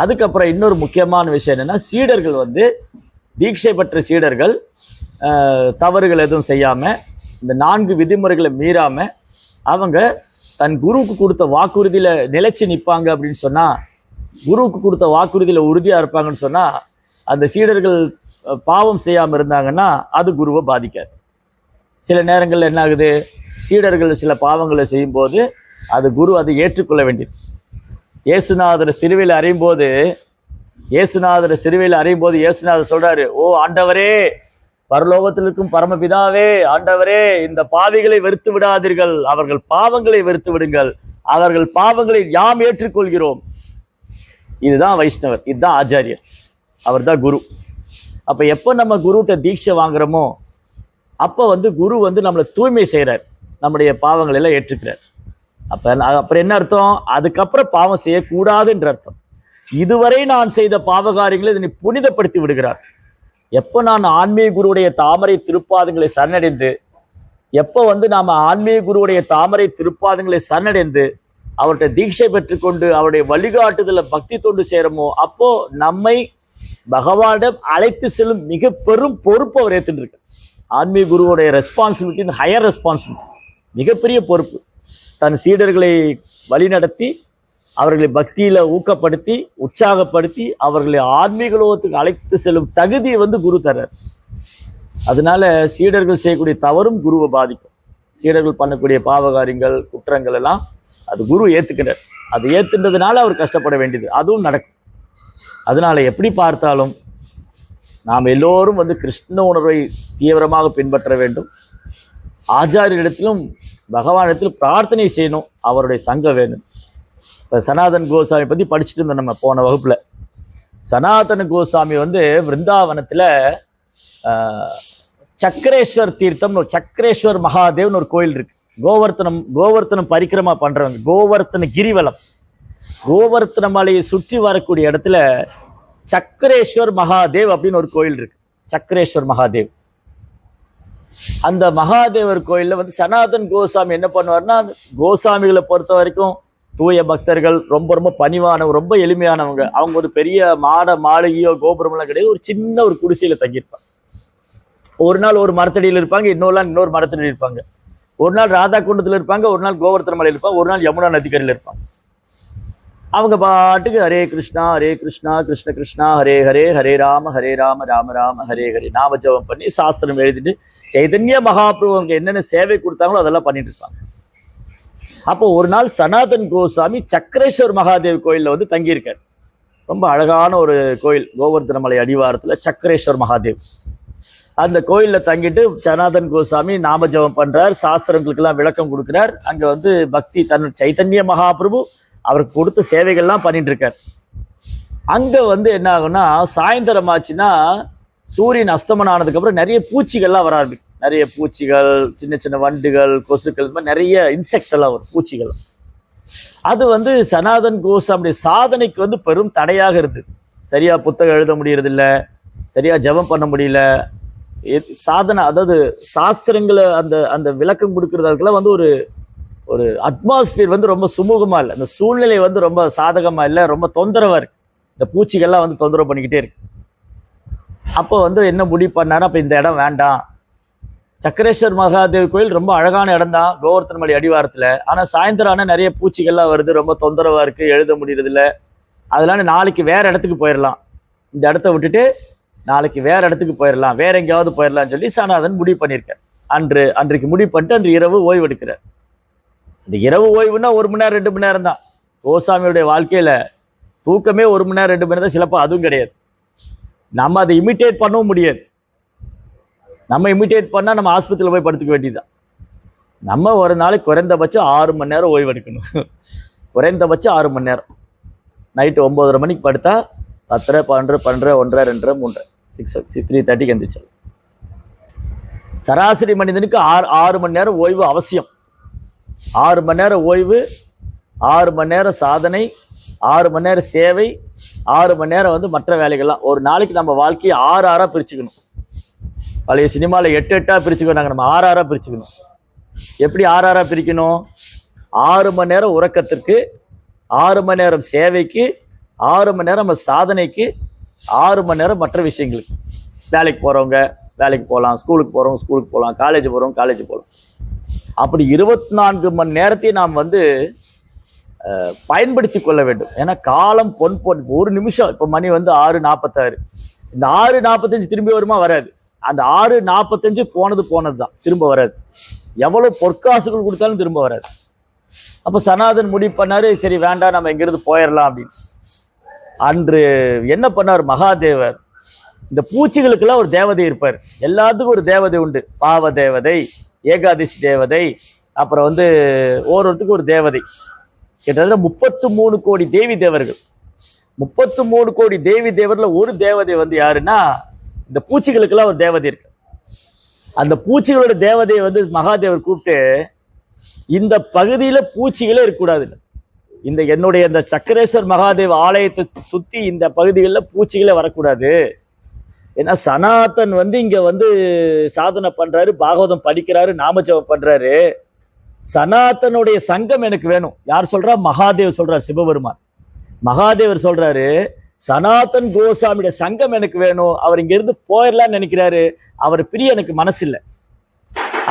அதுக்கப்புறம் இன்னொரு முக்கியமான விஷயம் என்னென்னா, சீடர்கள் தீட்சை பெற்ற சீடர்கள் தவறுகள் எதுவும் செய்யாமல், இந்த 4 விதிமுறைகளை மீறாமல் அவங்க தன் குருவுக்கு கொடுத்த வாக்குறுதியில் நிலைச்சி நிற்பாங்க அப்படின்னு சொன்னால், குருவுக்கு கொடுத்த வாக்குறுதியில் உறுதியாக இருப்பாங்கன்னு சொன்னால், அந்த சீடர்கள் பாவம் செய்யாமல் இருந்தாங்கன்னா அது குருவை பாதிக்காது. சில நேரங்களில் என்ன ஆகுது, சீடர்கள் சில பாவங்களை செய்யும்போது அது குரு அதை ஏற்றுக்கொள்ள வேண்டியது. இயேசுநாதர் சிலுவையில் அறையும் போது இயேசுநாதர் சொல்றாரு, ஓ ஆண்டவரே, பரலோகத்தில் இருக்கும் பரமபிதாவே, ஆண்டவரே, இந்த பாவிகளை வெறுத்து விடாதீர்கள், அவர்கள் பாவங்களை வெறுத்து விடுங்கள், அவர்கள் பாவங்களை யாம் ஏற்றுக்கொள்கிறோம். இதுதான் வைஷ்ணவர், இதுதான் ஆச்சாரியர், அவர் தான் குரு. அப்போ எப்போ நம்ம குருகிட்ட தீட்சை வாங்குறோமோ அப்போ குரு நம்மளை தூய்மை செய்கிறார், நம்முடைய பாவங்களை எல்லாம் ஏற்றுக்கிறார். அப்புறம் என்ன அர்த்தம்? அதுக்கப்புறம் பாவம் செய்யக்கூடாதுன்ற அர்த்தம். இதுவரை நான் செய்த பாவகாரியங்களை இதனை புனிதப்படுத்தி விடுகிறார். எப்போ நான் ஆன்மீக குருவுடைய தாமரை திருப்பாதங்களை சரணடைந்து, எப்போ நாம் ஆன்மீக குருவுடைய தாமரை திருப்பாதங்களை சரணடைந்து அவர்கிட்ட தீட்சை பெற்றுக்கொண்டு அவருடைய வழிகாட்டுதல பக்தி தொண்டு சேரமோ, அப்போ நம்மை பகவானிடம் அழைத்து செல்லும் மிக பெரும் பொறுப்பு அவர் ஏற்றுருக்கு. ஆன்மீக குருவுடைய ரெஸ்பான்சிபிலிட்டி, ஹையர் ரெஸ்பான்சிபிலிட்டி, மிகப்பெரிய பொறுப்பு. தன் சீடர்களை வழிநடத்தி அவர்களை பக்தியில் ஊக்கப்படுத்தி உற்சாகப்படுத்தி அவர்களை ஆன்மீக லோகத்துக்கு அழைத்து செல்லும் தகுதியை குரு தர்றார். அதனால சீடர்கள் செய்யக்கூடிய தவறும் குருவை பாதிக்கும். சீடர்கள் பண்ணக்கூடிய பாவகாரியங்கள், குற்றங்கள் எல்லாம் அது குரு ஏற்றுக்கிறார். அது ஏற்றுன்றதுனால அவர் கஷ்டப்பட வேண்டியது அதுவும் நடக்கும். அதனால எப்படி பார்த்தாலும் நாம் எல்லோரும் கிருஷ்ண உணர்வை தீவிரமாக பின்பற்ற வேண்டும். ஆச்சாரியரிடத்திலும் பகவானிடத்திலும் பிரார்த்தனை செய்யணும், அவருடைய சங்கம் வேணும். இப்போ சனாதன் கோசாமி பற்றி படிச்சுட்டு இருந்தோம் நம்ம போன வகுப்பில். சனாதன கோசாமி விருந்தாவனத்தில் சக்கரேஸ்வர் தீர்த்தம், சக்கரேஸ்வர் மகாதேவ்னு ஒரு கோயில் இருக்கு. கோவர்த்தனம் பரிக்கிரமா பண்றவங்க, கோவர்த்தன கிரிவலம், கோவர்த்தன மலையை சுற்றி வரக்கூடிய இடத்துல சக்கரேஸ்வர் மகாதேவ் அப்படின்னு ஒரு கோயில் இருக்கு. சக்கரேஸ்வர் மகாதேவ். அந்த மகாதேவர் கோயில்ல வந்து சனாதன் கோசாமி என்ன பண்ணுவார்னா, கோசாமிகளை பொறுத்த வரைக்கும் தூய பக்தர்கள், ரொம்ப ரொம்ப பணிவானவங்க, ரொம்ப எளிமையானவங்க. அவங்க ஒரு பெரிய மாளிகையோ கோபுரமெல்லாம் கிடையாது. ஒரு சின்ன ஒரு குடிசையில தங்கியிருப்பாங்க. ஒரு நாள் ஒரு மரத்தடியில் இருப்பாங்க, இன்னொரு நாள் இன்னொரு மரத்தடியில் இருப்பாங்க. ஒரு நாள் ராதா குண்டத்தில் இருப்பாங்க, ஒரு நாள் கோவர்த்தன மலையில் இருப்பாங்க, ஒரு நாள் யமுனா நதிக்கரையில் இருப்பாங்க. அவங்க பாட்டுக்கு ஹரே கிருஷ்ணா கிருஷ்ண கிருஷ்ணா ஹரே ஹரே, ஹரே ராம ராம ராம ஹரே ஹரே நாம ஜபம் பண்ணி சாஸ்திரம் எழுதிட்டு சைதன்ய மகாபிரபு அவங்க என்னென்ன சேவை கொடுத்தாங்களோ அதெல்லாம் பண்ணிட்டு இருப்பாங்க. அப்போ ஒரு நாள் சனாதன் கோசாமி சக்கரேஸ்வர் மகாதேவ் கோயிலில் வந்து தங்கியிருக்கார். ரொம்ப அழகான ஒரு கோயில், கோவர்த்தன மலை அடிவாரத்தில் சக்கரேஸ்வர் மகாதேவ். அந்த கோயிலில் தங்கிட்டு சனாதன் கோசாமி நாம ஜபம் பண்றார், சாஸ்திரங்களுக்கெல்லாம் விளக்கம் கொடுக்குறார். அங்க வந்து பக்தி தன் சைதன்ய மகாபிரபு அவருக்கு கொடுத்த சேவைகள்லாம் பண்ணிட்டு இருக்கார். அங்க வந்து என்ன ஆகும்னா, சாயந்தரம் ஆச்சுன்னா சூரியன் அஸ்தமனம் ஆனதுக்கு அப்புறம் நிறைய பூச்சிகள்லாம் வர ஆரம்பிக்கும். நிறைய பூச்சிகள், சின்ன சின்ன வண்டுகள், கொசுக்கள், இந்த மாதிரி நிறைய இன்செக்ட்ஸ் எல்லாம் வரும், பூச்சிகள். அது வந்து சனாதன் கோசாமியுடைய சாதனைக்கு வந்து பெரும் தடையாக இருந்தது. சரியா புத்தகம் எழுத முடியறது இல்லை, சரியா ஜபம் பண்ண முடியல. சாதனை, அதாவது சாஸ்திரங்களை அந்த அந்த விளக்கம் கொடுக்கறதுக்கெல்லாம் வந்து ஒரு ஒரு அட்மாஸ்பியர் வந்து ரொம்ப சுமூகமா இல்லை. அந்த சூழ்நிலை வந்து ரொம்ப சாதகமா இல்லை, ரொம்ப தொந்தரவா இருக்கு. இந்த பூச்சிகள்லாம் வந்து தொந்தரவு பண்ணிக்கிட்டே இருக்கு. அப்போ வந்து என்ன முடிவு பண்ணாரு, அப்போ இந்த இடம் வேண்டாம். சக்கரேஸ்வர் மகாதேவ் கோயில் ரொம்ப அழகான இடம் தான், கோவர்த்தன மலை அடிவாரத்தில். ஆனால் சாயந்தரம் ஆனால் நிறைய பூச்சிகள்லாம் வருது, ரொம்ப தொந்தரவா இருக்கு, எழுத முடியறது இல்லை. அதனால நாளைக்கு வேற இடத்துக்கு போயிடலாம், இந்த இடத்த விட்டுட்டு நாளைக்கு வேற இடத்துக்கு போயிடலாம், வேற எங்கேயாவது போயிடலாம்னு சொல்லி சனாதன் முடிவு பண்ணியிருக்கார். அன்றைக்கு முடிவு பண்ணிட்டு அன்று இரவு ஓய்வு எடுக்கிறார். இந்த இரவு ஓய்வுன்னா 1 மணி நேரம் 2 மணி நேரம் தான். கோசாமியுடைய வாழ்க்கையில தூக்கமே 1 மணி நேரம் 2 மணி நேரம், சிலப்போ அதுவும் கிடையாது. நம்ம அதை இமிட்டேட் பண்ணவும் முடியாது. நம்ம இமிட்டேட் பண்ணால் நம்ம ஆஸ்பத்திரியில் போய் படுத்துக்க வேண்டியதுதான். நம்ம ஒரு நாளைக்கு குறைந்தபட்சம் 6 மணி நேரம் ஓய்வு எடுக்கணும். குறைந்தபட்சம் 6 மணி நேரம். நைட்டு 9:30 மணிக்கு படுத்தா 10, 12, 12, 1, 2, 3, 6, 3:30 எந்திரிச்சு. சராசரி மனிதனுக்கு 6 மணி நேரம் ஓய்வு அவசியம். 6 மணி நேரம் ஓய்வு, 6 மணி நேரம் சாதனை, 6 மணி நேரம் சேவை, 6 மணி நேரம் வந்து மற்ற வேலைகள்லாம். ஒரு நாளைக்கு நம்ம வாழ்க்கையை 6 பிரிச்சுக்கணும். பழைய சினிமாவில் 8 பிரிச்சுக்கணும், நாங்கள் நம்ம 6 பிரிச்சுக்கணும். எப்படி 6 பிரிக்கணும்? 6 மணி நேரம் உறக்கத்திற்கு, 6 மணி நேரம் சேவைக்கு, 6 மணி நேரம் நம்ம சாதனைக்கு, 6 மணி நேரம் மற்ற விஷயங்களுக்கு. வேலைக்கு போகிறவங்க வேலைக்கு போகலாம், ஸ்கூலுக்கு போகிறவங்க ஸ்கூலுக்கு போகலாம், காலேஜ் போகிறவங்க காலேஜ் போகலாம். அப்படி 24 மணி நேரத்தையும் நாம் வந்து பயன்படுத்தி கொள்ள வேண்டும். ஏன்னா காலம் பொன். ஒரு நிமிஷம், இப்போ மணி வந்து 6:46. இந்த 6:45 திரும்பி வருமா? வராது. அந்த 6:45 போனது தான், திரும்ப வராது. எவ்வளோ பொற்காசுகள் கொடுத்தாலும் திரும்ப வராது. அப்போ சனாதன் முடிவு பண்ணாரு, சரி வேண்டாம், நம்ம எங்கிருந்து போயிடலாம் அப்படின்னு. அன்று என்ன பண்ணார் மகாதேவர், இந்த பூச்சிகளுக்கெல்லாம் ஒரு தேவதை இருப்பார். எல்லாத்துக்கும் ஒரு தேவதை உண்டு. பாவ தேவதை, ஏகாதசி தேவதை, அப்புறம் வந்து ஒவ்வொருத்துக்கும் ஒரு தேவதை. கிட்டத்தட்ட 33 கோடி தேவி தேவர்கள். 33 கோடி தேவி தேவர்ல ஒரு தேவதை வந்து யாருன்னா, இந்த பூச்சிகளுக்கெல்லாம் ஒரு தேவதை இருக்கு. அந்த பூச்சிகளோட தேவதையை வந்து மகாதேவர் கூப்பிட்டு, இந்த பகுதியில பூச்சிகளே இருக்கக்கூடாது, இந்த என்னுடைய இந்த சக்கரேஸ்வர் மகாதேவ் ஆலயத்தை சுத்தி இந்த பகுதிகளில் பூச்சிகளே வரக்கூடாது. ஏன்னா சனாதன் வந்து இங்க வந்து சாதனை பண்றாரு, பாகவதம் படிக்கிறாரு, நாமஜபம் பண்றாரு. சனாதனுடைய சங்கம் எனக்கு வேணும். யார் சொல்றா? மகாதேவ் சொல்றார், சிவபெருமான். மகாதேவர் சொல்றாரு, சனாதன் கோசாமியோட சங்கம் எனக்கு வேணும். அவர் இங்க இருந்து போயிடலான்னு நினைக்கிறாரு. அவர் பிரிய எனக்கு மனசு இல்லை.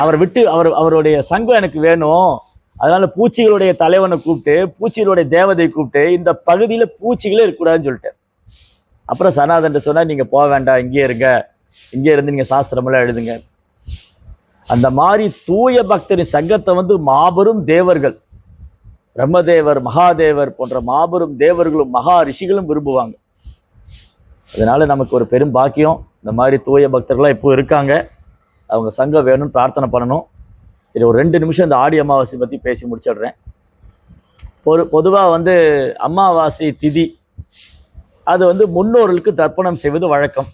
அவர் விட்டு அவருடைய சங்கம் எனக்கு வேணும். அதனால பூச்சிகளுடைய தலைவனை கூப்பிட்டு, பூச்சிகளுடைய தேவதையை கூப்பிட்டு, இந்த பகுதியில பூச்சிகளே இருக்கக்கூடாதுன்னு சொல்லிட்டார். அப்புறம் சனாதன் சொன்னா, நீங்க போக வேண்டாம், இங்கே இருங்க, இங்கே இருந்து நீங்க சாஸ்திரமெல்லாம் எழுதுங்க. அந்த மாதிரி தூய பக்தரின் சங்கத்தை வந்து மாபெரும் தேவர்கள், பிரம்மதேவர், மகாதேவர் போன்ற மாபெரும் தேவர்களும் மகா ரிஷிகளும் விரும்புவாங்க. அதனால நமக்கு ஒரு பெரும் பாக்கியம். இந்த மாதிரி தூய பக்தர்கள்லாம் இப்போ இருக்காங்க. அவங்க சங்கம் வேணும்னு பிரார்த்தனை பண்ணணும். சரி, ஒரு 2 நிமிஷம் இந்த ஆடி அமாவாசை பற்றி பேசி முடிச்சிடுறேன். பொதுவாக வந்து அமாவாசை திதி அது வந்து முன்னோர்களுக்கு தர்ப்பணம் செய்வது வழக்கம்.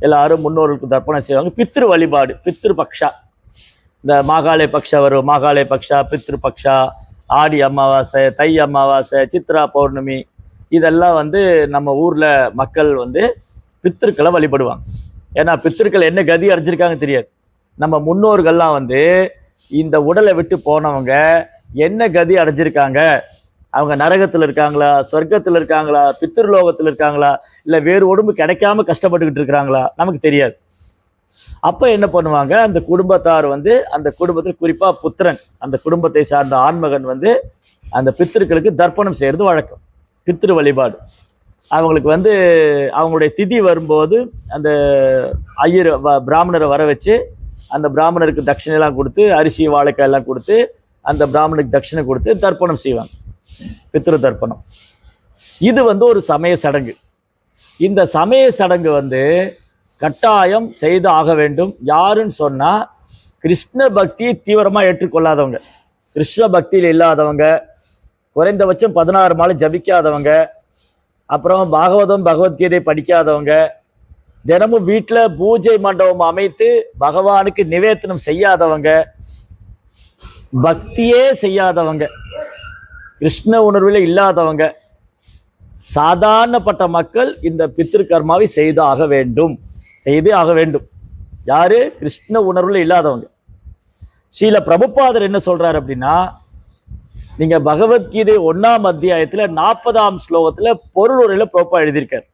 எல்லாரும் முன்னோர்களுக்கு தர்ப்பணம் செய்வாங்க. பித்ரு வழிபாடு, பித்ரு பக்ஷா, இந்த மாகாளய பக்ஷா வரும், மாகாளய பக்ஷா, பித்ரு பக்ஷா, ஆடி அமாவாசை, தை அமாவாசை, சித்ரா பௌர்ணமி, இதெல்லாம் வந்து நம்ம ஊரில் மக்கள் வந்து பித்திருக்களை வழிபடுவாங்க. ஏன்னா பித்திருக்கள் என்ன கதி அடைஞ்சிருக்காங்க தெரியாது. நம்ம முன்னோர்கள்லாம் வந்து இந்த உடலை விட்டு போனவங்க என்ன கதி அடைஞ்சிருக்காங்க, அவங்க நரகத்தில் இருக்காங்களா, சொர்க்கத்தில் இருக்காங்களா, பித்திருலோகத்தில் இருக்காங்களா, இல்லை வேறு உடம்பு கிடைக்காம கஷ்டப்பட்டுக்கிட்டு இருக்கிறாங்களா, நமக்கு தெரியாது. அப்போ என்ன பண்ணுவாங்க, அந்த குடும்பத்தார் வந்து அந்த குடும்பத்தில் குறிப்பாக புத்திரன், அந்த குடும்பத்தை சார்ந்த ஆண்மகன் வந்து அந்த பித்திருக்களுக்கு தர்ப்பணம் செய்கிறது வழக்கம். பித்திரு வழிபாடு. அவங்களுக்கு வந்து அவங்களுடைய திதி வரும்போது அந்த ஐயர் பிராமணரை வர வச்சு அந்த பிராமணருக்கு தட்சிணையெல்லாம் கொடுத்து, அரிசி வாழைக்காய் எல்லாம் கொடுத்து அந்த பிராமணருக்கு தட்சிணை கொடுத்து தர்ப்பணம் செய்வாங்க, பித்திரு தர்ப்பணம். இது வந்து ஒரு சமய சடங்கு. இந்த சமய சடங்கு வந்து கட்டாயம் செய்து ஆக வேண்டும். யாருன்னு சொன்னால் கிருஷ்ண பக்தியை தீவிரமாக ஏற்றுக்கொள்ளாதவங்க, கிருஷ்ண பக்தியில் இல்லாதவங்க, குறைந்தபட்சம் 16 மாலை ஜபிக்காதவங்க, அப்புறம் பாகவதம் பகவத்கீதை படிக்காதவங்க, தினமும் வீட்டில் பூஜை மண்டபம் அமைத்து பகவானுக்கு நிவேதனம் செய்யாதவங்க, பக்தியே செய்யாதவங்க, கிருஷ்ண உணர்வில் இல்லாதவங்க, சாதாரணப்பட்ட மக்கள் இந்த பித்ரு கர்மாவை செய்து ஆக வேண்டும், செய்தே ஆக வேண்டும். யாரு? கிருஷ்ண உணர்வில் இல்லாதவங்க. ஸ்ரீல பிரபுபாதர் என்ன சொல்றாரு அப்படின்னா, நீங்க பகவத்கீதை 1ஆம் அத்தியாயத்துல 40ஆம் ஸ்லோகத்துல பொருளுரையில பிரபா எழுதியிருக்கார்.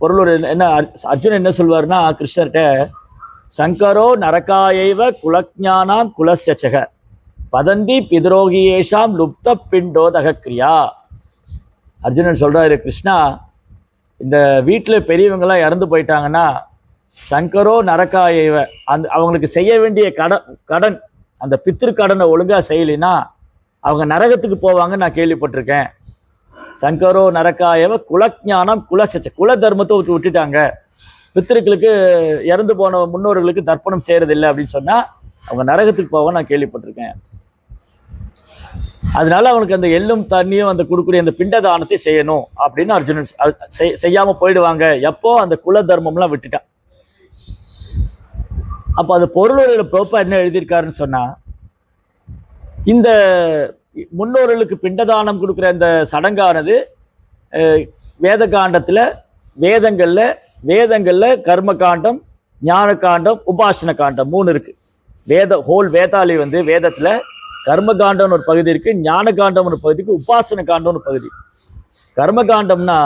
பொருளுரை என்ன, அர்ஜுனன் என்ன சொல்வாருன்னா கிருஷ்ணர்கிட்ட, சங்கரோ நரகாயைவ குலஜானாம் குலசச்சக பதந்தி பிதரோகியேஷாம் லுப்த பிண்டோதகிரியா. அர்ஜுனன் சொல்றாரு, கிருஷ்ணா, இந்த வீட்டில் பெரியவங்களாம் இறந்து போயிட்டாங்கன்னா சங்கரோ நரகாயைவ, அந்த அவங்களுக்கு செய்ய வேண்டிய கடன் அந்த பித்ரு கடனை ஒழுங்கா செய்யலைன்னா அவங்க நரகத்துக்கு போவாங்க நான் கேள்விப்பட்டிருக்கேன். சங்கரோ நரகாயவ குலஜானம் குலசச்ச, குல தர்மத்தை விட்டுட்டாங்க, பித்திருக்களுக்கு இறந்து போன முன்னோர்களுக்கு தர்ப்பணம் செய்யறதில்லை அப்படின்னு சொன்னா அவங்க நரகத்துக்கு போவாங்க நான் கேள்விப்பட்டிருக்கேன். அதனால அவனுக்கு அந்த எள்ளும் தண்ணியும் அந்த கொடுக்கக்கூடிய அந்த பிண்ட தானத்தை செய்யணும் அப்படின்னு அர்ஜுனன் செய்யாம போயிடுவாங்க. எப்போ அந்த குல தர்மம்லாம் விட்டுட்டான். அப்போ அந்த பொருளுரையில பிரபா என்ன எழுதியிருக்காருன்னு சொன்னா, இந்த முன்னோர்களுக்கு பிண்டதானம் கொடுக்குற இந்த சடங்கானது வேத காண்டத்தில் வேதங்களில் கர்ம காண்டம், ஞான காண்டம், உபாசன காண்டம் 3 இருக்கு. வேதாளி வந்து வேதத்தில் கர்ம காண்டம்னு ஒரு பகுதி இருக்கு, ஞான காண்டம் ஒரு பகுதிக்கு, உபாசன காண்டம்னு ஒரு பகுதி. கர்ம காண்டம்னா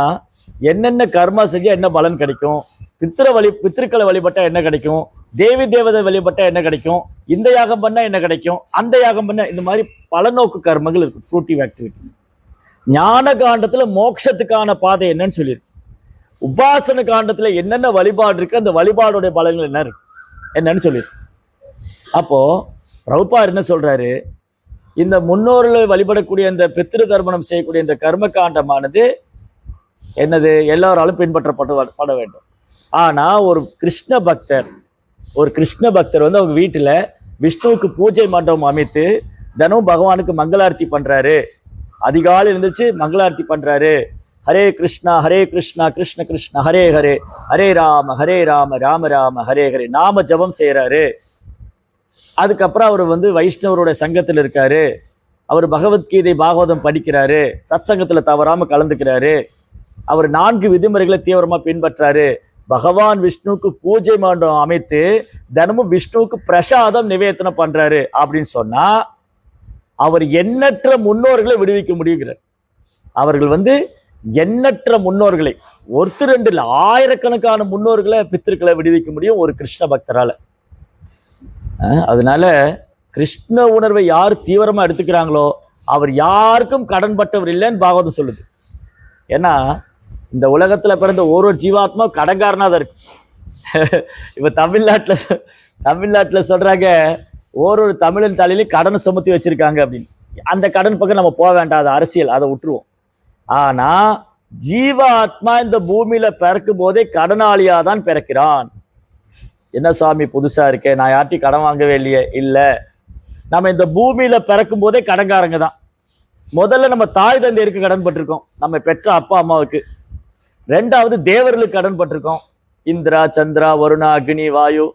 என்னென்ன கர்மா செஞ்சா என்ன பலன் கிடைக்கும், பித்திருக்களை வழிபட்டா என்ன கிடைக்கும், தேவி தேவதை வழிபட்டா என்ன கிடைக்கும், இந்த யாகம் பண்ணா என்ன கிடைக்கும், அந்த யாகம் பண்ண, இந்த மாதிரி பலநோக்கு கர்மங்கள் இருக்கு, ஃப்ரூட்டிவ் ஆக்டிவிட்டிஸ். ஞான காண்டத்துல மோட்சத்துக்கான பாதை என்னன்னு சொல்லியிருக்கு. உபாசன காண்டத்துல என்னென்ன வழிபாடு இருக்கு, அந்த வழிபாடுடைய பலன்கள் என்னன்னு சொல்லியிருக்கு. அப்போ பிரபுபாதர் என்ன சொல்றாரு, இந்த முன்னோர்களை வழிபடக்கூடிய இந்த பித்ரு தர்ப்பணம் செய்யக்கூடிய இந்த கர்ம காண்டமானது என்னது, எல்லாராலும் பின்பற்றப்பட வேண்டும். ஆனா ஒரு கிருஷ்ண பக்தர் வந்து அவங்க வீட்டுல விஷ்ணுவுக்கு பூஜை மண்டபம் அமைத்து தினமும் பகவானுக்கு மங்களார்த்தி பண்றாரு. அதிகாலை இருந்துச்சு மங்களார்த்தி பண்றாரு. ஹரே கிருஷ்ணா கிருஷ்ண கிருஷ்ண ஹரே ஹரே, ஹரே ராம ராம ராம ஹரே ஹரே நாம ஜபம் செய்யறாரு. அதுக்கப்புறம் அவர் வந்து வைஷ்ணவருடைய சங்கத்தில் இருக்காரு. அவர் பகவத்கீதை பாகவதம் படிக்கிறாரு, சத் சங்கத்துல தவறாம கலந்துக்கிறாரு. அவர் 4 விதிமுறைகளை தீவிரமா பின்பற்றாரு. பகவான் விஷ்ணுவுக்கு பூஜை மண்டபம் அமைத்து தினமும் விஷ்ணுவுக்கு பிரசாதம் நிவேதனம் பண்றாரு அப்படின்னு சொன்னா அவர் எண்ணற்ற முன்னோர்களை விடுவிக்க முடியுங்கிறார். அவர்கள் வந்து எண்ணற்ற முன்னோர்களை, 1-2 இல்லை, ஆயிரக்கணக்கான முன்னோர்களை பித்திருக்களை விடுவிக்க முடியும் ஒரு கிருஷ்ண பக்தரால. அதனால கிருஷ்ண உணர்வை யார் தீவிரமா எடுத்துக்கிறாங்களோ அவர் யாருக்கும் கடன்பட்டவர் இல்லைன்னு பாகவதம் சொல்லுது. ஏன்னா இந்த உலகத்துல பிறந்த ஒரு ஜீவாத்மா கடன்காரனா தான் இருக்கு. இப்ப தமிழ்நாட்டுல சொல்றாங்க, ஒரு தமிழன் தலையிலையும் கடனை சுமத்தி வச்சிருக்காங்க அப்படின்னு. அந்த கடன் பக்கம் நம்ம போக வேண்டாம், அது அரசியல், அதை விட்டுருவோம். ஆனா ஜீவாத்மா இந்த பூமியில பிறக்கும் போதே கடனாளியா தான் பிறக்கிறான். என்ன சுவாமி புதுசா இருக்கே, நான் யார்ட்டையும் கடன் வாங்கவே இல்லையே. இல்ல, நம்ம இந்த பூமியில பிறக்கும் போதே கடன்காரங்க தான். முதல்ல நம்ம தாய் தந்தையருக்கு கடன் பட்டிருக்கோம், நம்ம பெற்ற அப்பா அம்மாவுக்கு. 2வது தேவர்களுக்கு கடன் பட்டிருக்கோம். இந்திரா, சந்திரா, வருணா, அக்னி, வாயு.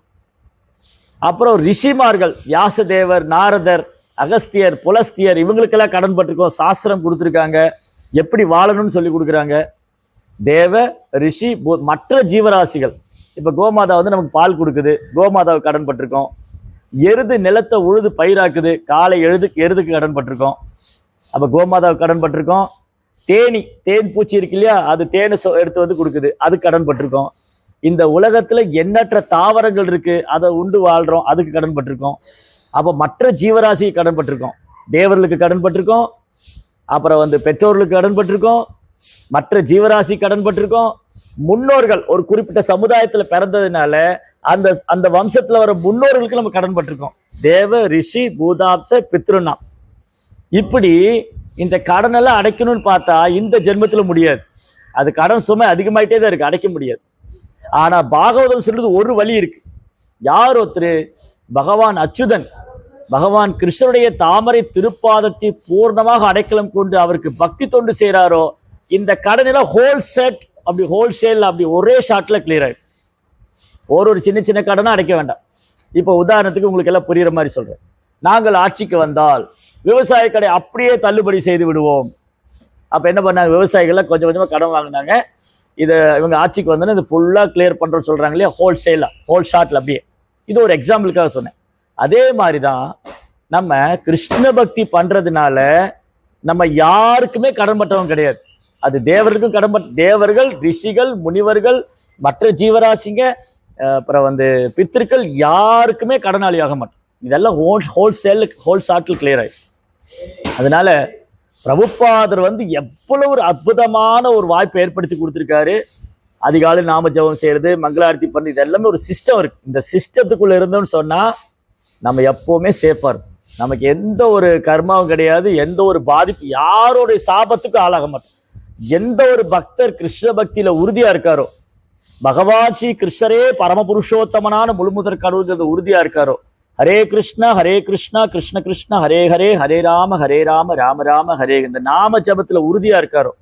அப்புறம் ரிஷிமார்கள், வியாசதேவர், நாரதர், அகஸ்தியர், புலஸ்தியர், இவங்களுக்கெல்லாம் கடன் பட்டிருக்கோம். சாஸ்திரம் கொடுத்துருக்காங்க, எப்படி வாழணும்னு சொல்லி கொடுக்குறாங்க. தேவ, ரிஷி, மற்ற ஜீவராசிகள். இப்போ கோமாதா வந்து நமக்கு பால் கொடுக்குது, கோமாதாவுக்கு கடன் பட்டிருக்கோம். எருது நிலத்தை உழுது பயிராக்குது, காலை எருதுக்கு கடன் பட்டிருக்கோம். அப்போ கோமாதாவுக்கு கடன் பட்டிருக்கோம். தேன் பூச்சி இருக்கு இல்லையா, அது தேனை எடுத்து வந்து கொடுக்குது, அதுக்கு கடன் பட்டிருக்கோம். இந்த உலகத்துல எண்ணற்ற தாவரங்கள் இருக்கு, அதை உண்டு வாழ்றோம், அதுக்கு கடன் பட்டிருக்கோம். அப்போ மற்ற ஜீவராசிக்கு கடன் பட்டிருக்கோம். தேவர்களுக்கு கடன் பட்டிருக்கோம், அப்புறம் வந்து பெற்றோர்களுக்கு கடன் பட்டிருக்கோம், மற்ற ஜீவராசி கடன் பட்டிருக்கோம். முன்னோர்கள் ஒரு குறிப்பிட்ட சமுதாயத்துல பிறந்ததுனால அந்த அந்த வம்சத்துல வர முன்னோர்களுக்கு நம்ம கடன் பட்டிருக்கோம். தேவ, ரிஷி, பூதாப்த, பித்ருனா. இப்படி இந்த கடனெல்லாம் அடைக்கணும்னு பார்த்தா இந்த ஜென்மத்துல முடியாது. அது கடன் சுமை அதிகமாயிட்டே தான் இருக்கு, அடைக்க முடியாது. ஆனா பாகவதம் சொல்றது ஒரு வழி இருக்கு. யார் ஒருத்தர் பகவான் அச்சுதன், பகவான் கிருஷ்ணனுடைய தாமரை திருப்பாதத்தை பூர்ணமாக அடைக்கலம் கொண்டு அவருக்கு பக்தி தொண்டு செய்யறாரோ, இந்த கடனெல்லாம் ஹோல்சேல் அப்படி ஒரே ஷாட்ல கிளியர் ஆயிடும். ஒரு சின்ன சின்ன கடனை அடைக்க வேண்டாம். இப்போ உதாரணத்துக்கு உங்களுக்கு எல்லாம் புரியுற மாதிரி சொல்றேன். நாங்கள் ஆட்சிக்கு வந்தால் விவசாய கடை அப்படியே தள்ளுபடி செய்து விடுவோம். அப்ப என்ன பண்ணாங்க, விவசாயிகள் கொஞ்சம் கொஞ்சமா கடன் வாங்கினாங்க. இதை இவங்க ஆட்சிக்கு வந்தோன்னா இது ஃபுல்லா கிளியர் பண்றோம்னு சொல்றாங்க இல்லையா, ஹோல் ஷாட்ல அப்படியே. இது ஒரு எக்ஸாம்பிளுக்காக சொன்னேன். அதே மாதிரிதான் நம்ம கிருஷ்ண பக்தி பண்றதுனால நம்ம யாருக்குமே கடன்பட்டவங்க கிடையாது. அது தேவர்களுக்கும் தேவர்கள், ரிஷிகள், முனிவர்கள், மற்ற ஜீவராசிங்க, அப்புறம் வந்து பித்திருக்கள், யாருக்குமே கடனாளி ஆக மாட்டோம். இதெல்லாம் ஹோல் ஷாட்டில் கிளியர் ஆயிடும். அதனால பிரபுபாதர் வந்து எவ்வளவு ஒரு அற்புதமான ஒரு வாய்ப்பை ஏற்படுத்தி கொடுத்துருக்காரு. அதிகாலை நாம ஜபம் செய்யறது, மங்களாரத்தி பண்ணி, இது எல்லாமே ஒரு சிஸ்டம் இருக்கு. இந்த சிஸ்டத்துக்குள்ள இருந்தோம்னு சொன்னா நம்ம எப்பவுமே சேஃபா இருக்கும். நமக்கு எந்த ஒரு கர்மாவும் கிடையாது, எந்த ஒரு பாதிப்பு, யாரோடைய சாபத்துக்கும் ஆளாக மாட்டோம். எந்த ஒரு பக்தர் கிருஷ்ண பக்தியில உறுதியா இருக்காரோ, பகவான் ஸ்ரீ கிருஷ்ணரே பரமபுருஷோத்தமனான முழுமுதற் கடவுள்ங்கிறது உறுதியா இருக்காரோ, ஹரே கிருஷ்ணா கிருஷ்ண கிருஷ்ண ஹரே ஹரே, ஹரே ராம ராம ராம ஹரே, இந்த நாம ஜபத்துல உறுதியா இருக்காரோ,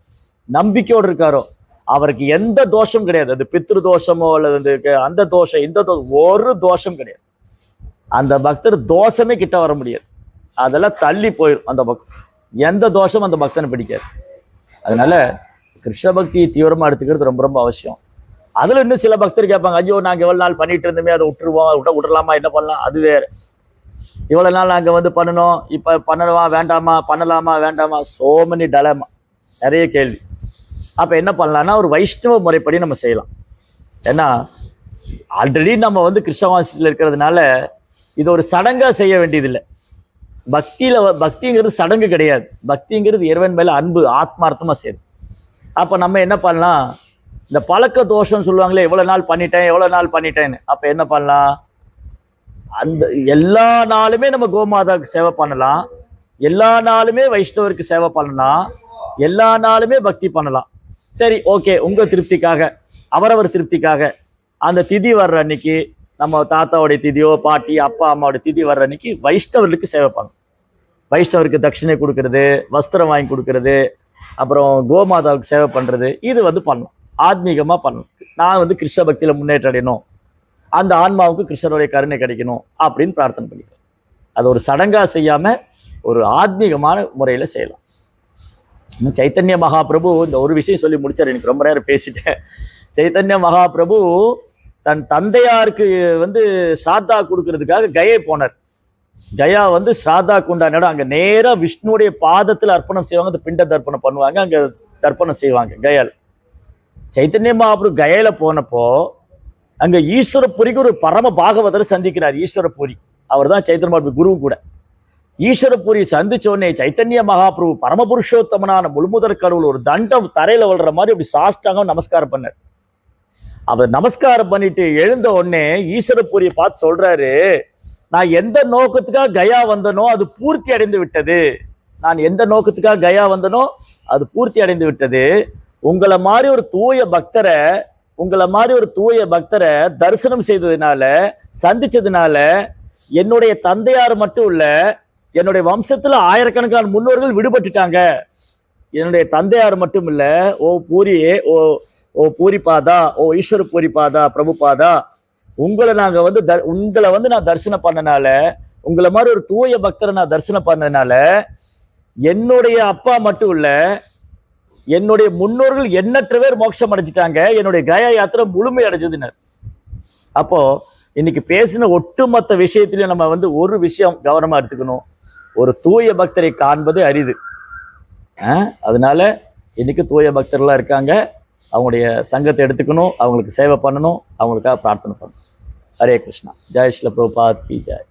நம்பிக்கையோடு இருக்காரோ, அவருக்கு எந்த தோஷம் கிடையாது. அது பித்ரு தோஷமோ அல்லது அந்த தோஷம் இந்த தோஷம், ஒரு தோஷம் கிடையாது. அந்த பக்தர் தோஷமே கிட்ட வர முடியாது, அதெல்லாம் தள்ளி போயிடும். அந்த பக்தர் எந்த தோஷம் அந்த பக்தனை பிடிக்காது. அதனால கிருஷ்ண பக்தியை தீவிரமா எடுத்துக்கிறது ரொம்ப ரொம்ப அவசியம். அதுல இன்னும் சில பக்தர் கேட்பாங்க, ஐயோ நாங்க எவ்வளவு நாள் பண்ணிட்டு இருந்தோமே, அதை விட்டுறலாமா, என்ன பண்ணலாம், அது வேற. இவ்வளவு நாள் நாங்க வந்து பண்ணணும், இப்ப பண்ணணுமா வேண்டாமா, பண்ணலாமா வேண்டாமா, சோ மெனி டலமா, நிறைய கேள்வி. அப்ப என்ன பண்ணலாம்னா ஒரு வைஷ்ணவ முறைப்படி நம்ம செய்யலாம். ஏன்னா ஆல்ரெடி நம்ம வந்து கிருஷ்ணவாசியில் இருக்கிறதுனால இது ஒரு சடங்கா செய்ய வேண்டியதில்லை. பக்திங்கிறது சடங்கு கிடையாது. பக்திங்கிறது இறைவன் மேல அன்பு, ஆத்மார்த்தமா செய்யுது. அப்ப நம்ம என்ன பண்ணலாம், இந்த பழக்க தோஷம் சொல்லுவாங்களே, எவ்வளவு நாள் பண்ணிட்டேன்னு. அப்ப என்ன பண்ணலாம், அந்த எல்லா நாளுமே நம்ம கோமாதாவுக்கு சேவை பண்ணலாம், எல்லா நாளுமே வைஷ்ணவருக்கு சேவை பண்ணலாம், எல்லா நாளுமே பக்தி பண்ணலாம். சரி, ஓகே, உங்க திருப்திக்காக, அவரவர் திருப்திக்காக அந்த திதி வர்ற அன்னைக்கு, நம்ம தாத்தாவுடைய திதியோ பாட்டி அப்பா அம்மாவுடைய திதி வர்ற அன்னைக்கு வைஷ்ணவர்களுக்கு சேவை பண்ணணும். வைஷ்ணவருக்கு தட்சிணை கொடுக்கறது, வஸ்திரம் வாங்கி கொடுக்கறது, அப்புறம் கோமாதாவுக்கு சேவை பண்றது, இது வந்து பண்ணணும், ஆத்மீகமா பண்ணணும். நான் வந்து கிருஷ்ண பக்தியில முன்னேற்றம் அடையணும், அந்த ஆன்மாவுக்கு கிருஷ்ணருடைய கருணை கிடைக்கணும் அப்படின்னு பிரார்த்தனை பண்ணிக்கிறேன். அது ஒரு சடங்கா செய்யாம ஒரு ஆத்மீகமான முறையில செய்யலாம். சைத்தன்ய மகாபிரபு இந்த ஒரு விஷயம் சொல்லி முடிச்சார். எனக்கு ரொம்ப நேரம் பேசிட்டேன். சைத்தன்ய மகாபிரபு தன் தந்தையாருக்கு வந்து ஸ்ராத்தா கொடுக்கறதுக்காக கயை போனார். கயா வந்து ஸ்ராத்தாக்கு உண்டான இடம். அங்க நேரா விஷ்ணுடைய பாதத்துல அர்ப்பணம் செய்வாங்க, அந்த பிண்ட தர்ப்பணம் பண்ணுவாங்க, அங்க தர்ப்பணம் செய்வாங்க கயால். சைத்தன்ய மகாபிரபு கயையில போனப்போ அங்க ஈஸ்வரபுரிக்கு ஒரு பரம பாகவதரை சந்திக்கிறார். ஈஸ்வரபுரி அவர் தான் சைத்தன்ய மகாபிரபு குரு கூட. ஈஸ்வரபுரி சந்திச்ச உடனே சைத்தன்ய மகாபிரபு பரமபுருஷோத்தமனான முழுமுதற் கடவுள் ஒரு தண்டம் தரையில விழுற மாதிரி அப்படி சாஷ்டாங்கம் நமஸ்காரம் பண்ணார். அவர் நமஸ்காரம் பண்ணிட்டு எழுந்த உடனே ஈஸ்வரபுரியை பார்த்து சொல்றாரு, நான் எந்த நோக்கத்துக்காக கயா வந்தனோ அது பூர்த்தி அடைந்து விட்டது. நான் எந்த நோக்கத்துக்காக கயா வந்தனோ அது பூர்த்தி அடைந்து விட்டது. உங்களை மாதிரி ஒரு தூய பக்தரை தரிசனம் செய்ததுனால, சந்திச்சதுனால என்னுடைய தந்தையார் மட்டும் இல்ல, என்னுடைய வம்சத்துல ஆயிரக்கணக்கான முன்னோர்கள் விடுபட்டுட்டாங்க. என்னுடைய தந்தையார் மட்டும் இல்ல, ஓ பூரியே, ஓ பூரிபாதா, ஓ ஈஸ்வர பூரிபாதா, பிரபுபாதா, உங்களை நான் தரிசனம் பண்ணனால, உங்களை மாதிரி ஒரு தூய பக்தரை நான் தரிசனம் பண்ணதுனால, என்னுடைய அப்பா மட்டும் இல்ல, என்னுடைய முன்னோர்கள் எண்ணற்ற பேர் மோட்சம் அடைஞ்சிட்டாங்க, என்னுடைய கயா யாத்திரை முழுமை அடைஞ்சதுன்னு. அப்போ இன்னைக்கு பேசின ஒட்டுமொத்த விஷயத்திலையும் நம்ம ஒரு விஷயம் கவனமா எடுத்துக்கணும், ஒரு தூய பக்தரை காண்பது அரிது. அதனால இன்னைக்கு தூய பக்தர்களா இருக்காங்க, அவங்களுடைய சங்கத்தை எடுத்துக்கணும், அவங்களுக்கு சேவை பண்ணணும், அவங்களுக்காக பிரார்த்தனை பண்ணணும். ஹரே கிருஷ்ணா. ஜெய் ஸ்ரீல பிரபுபாத் கி ஜெய்.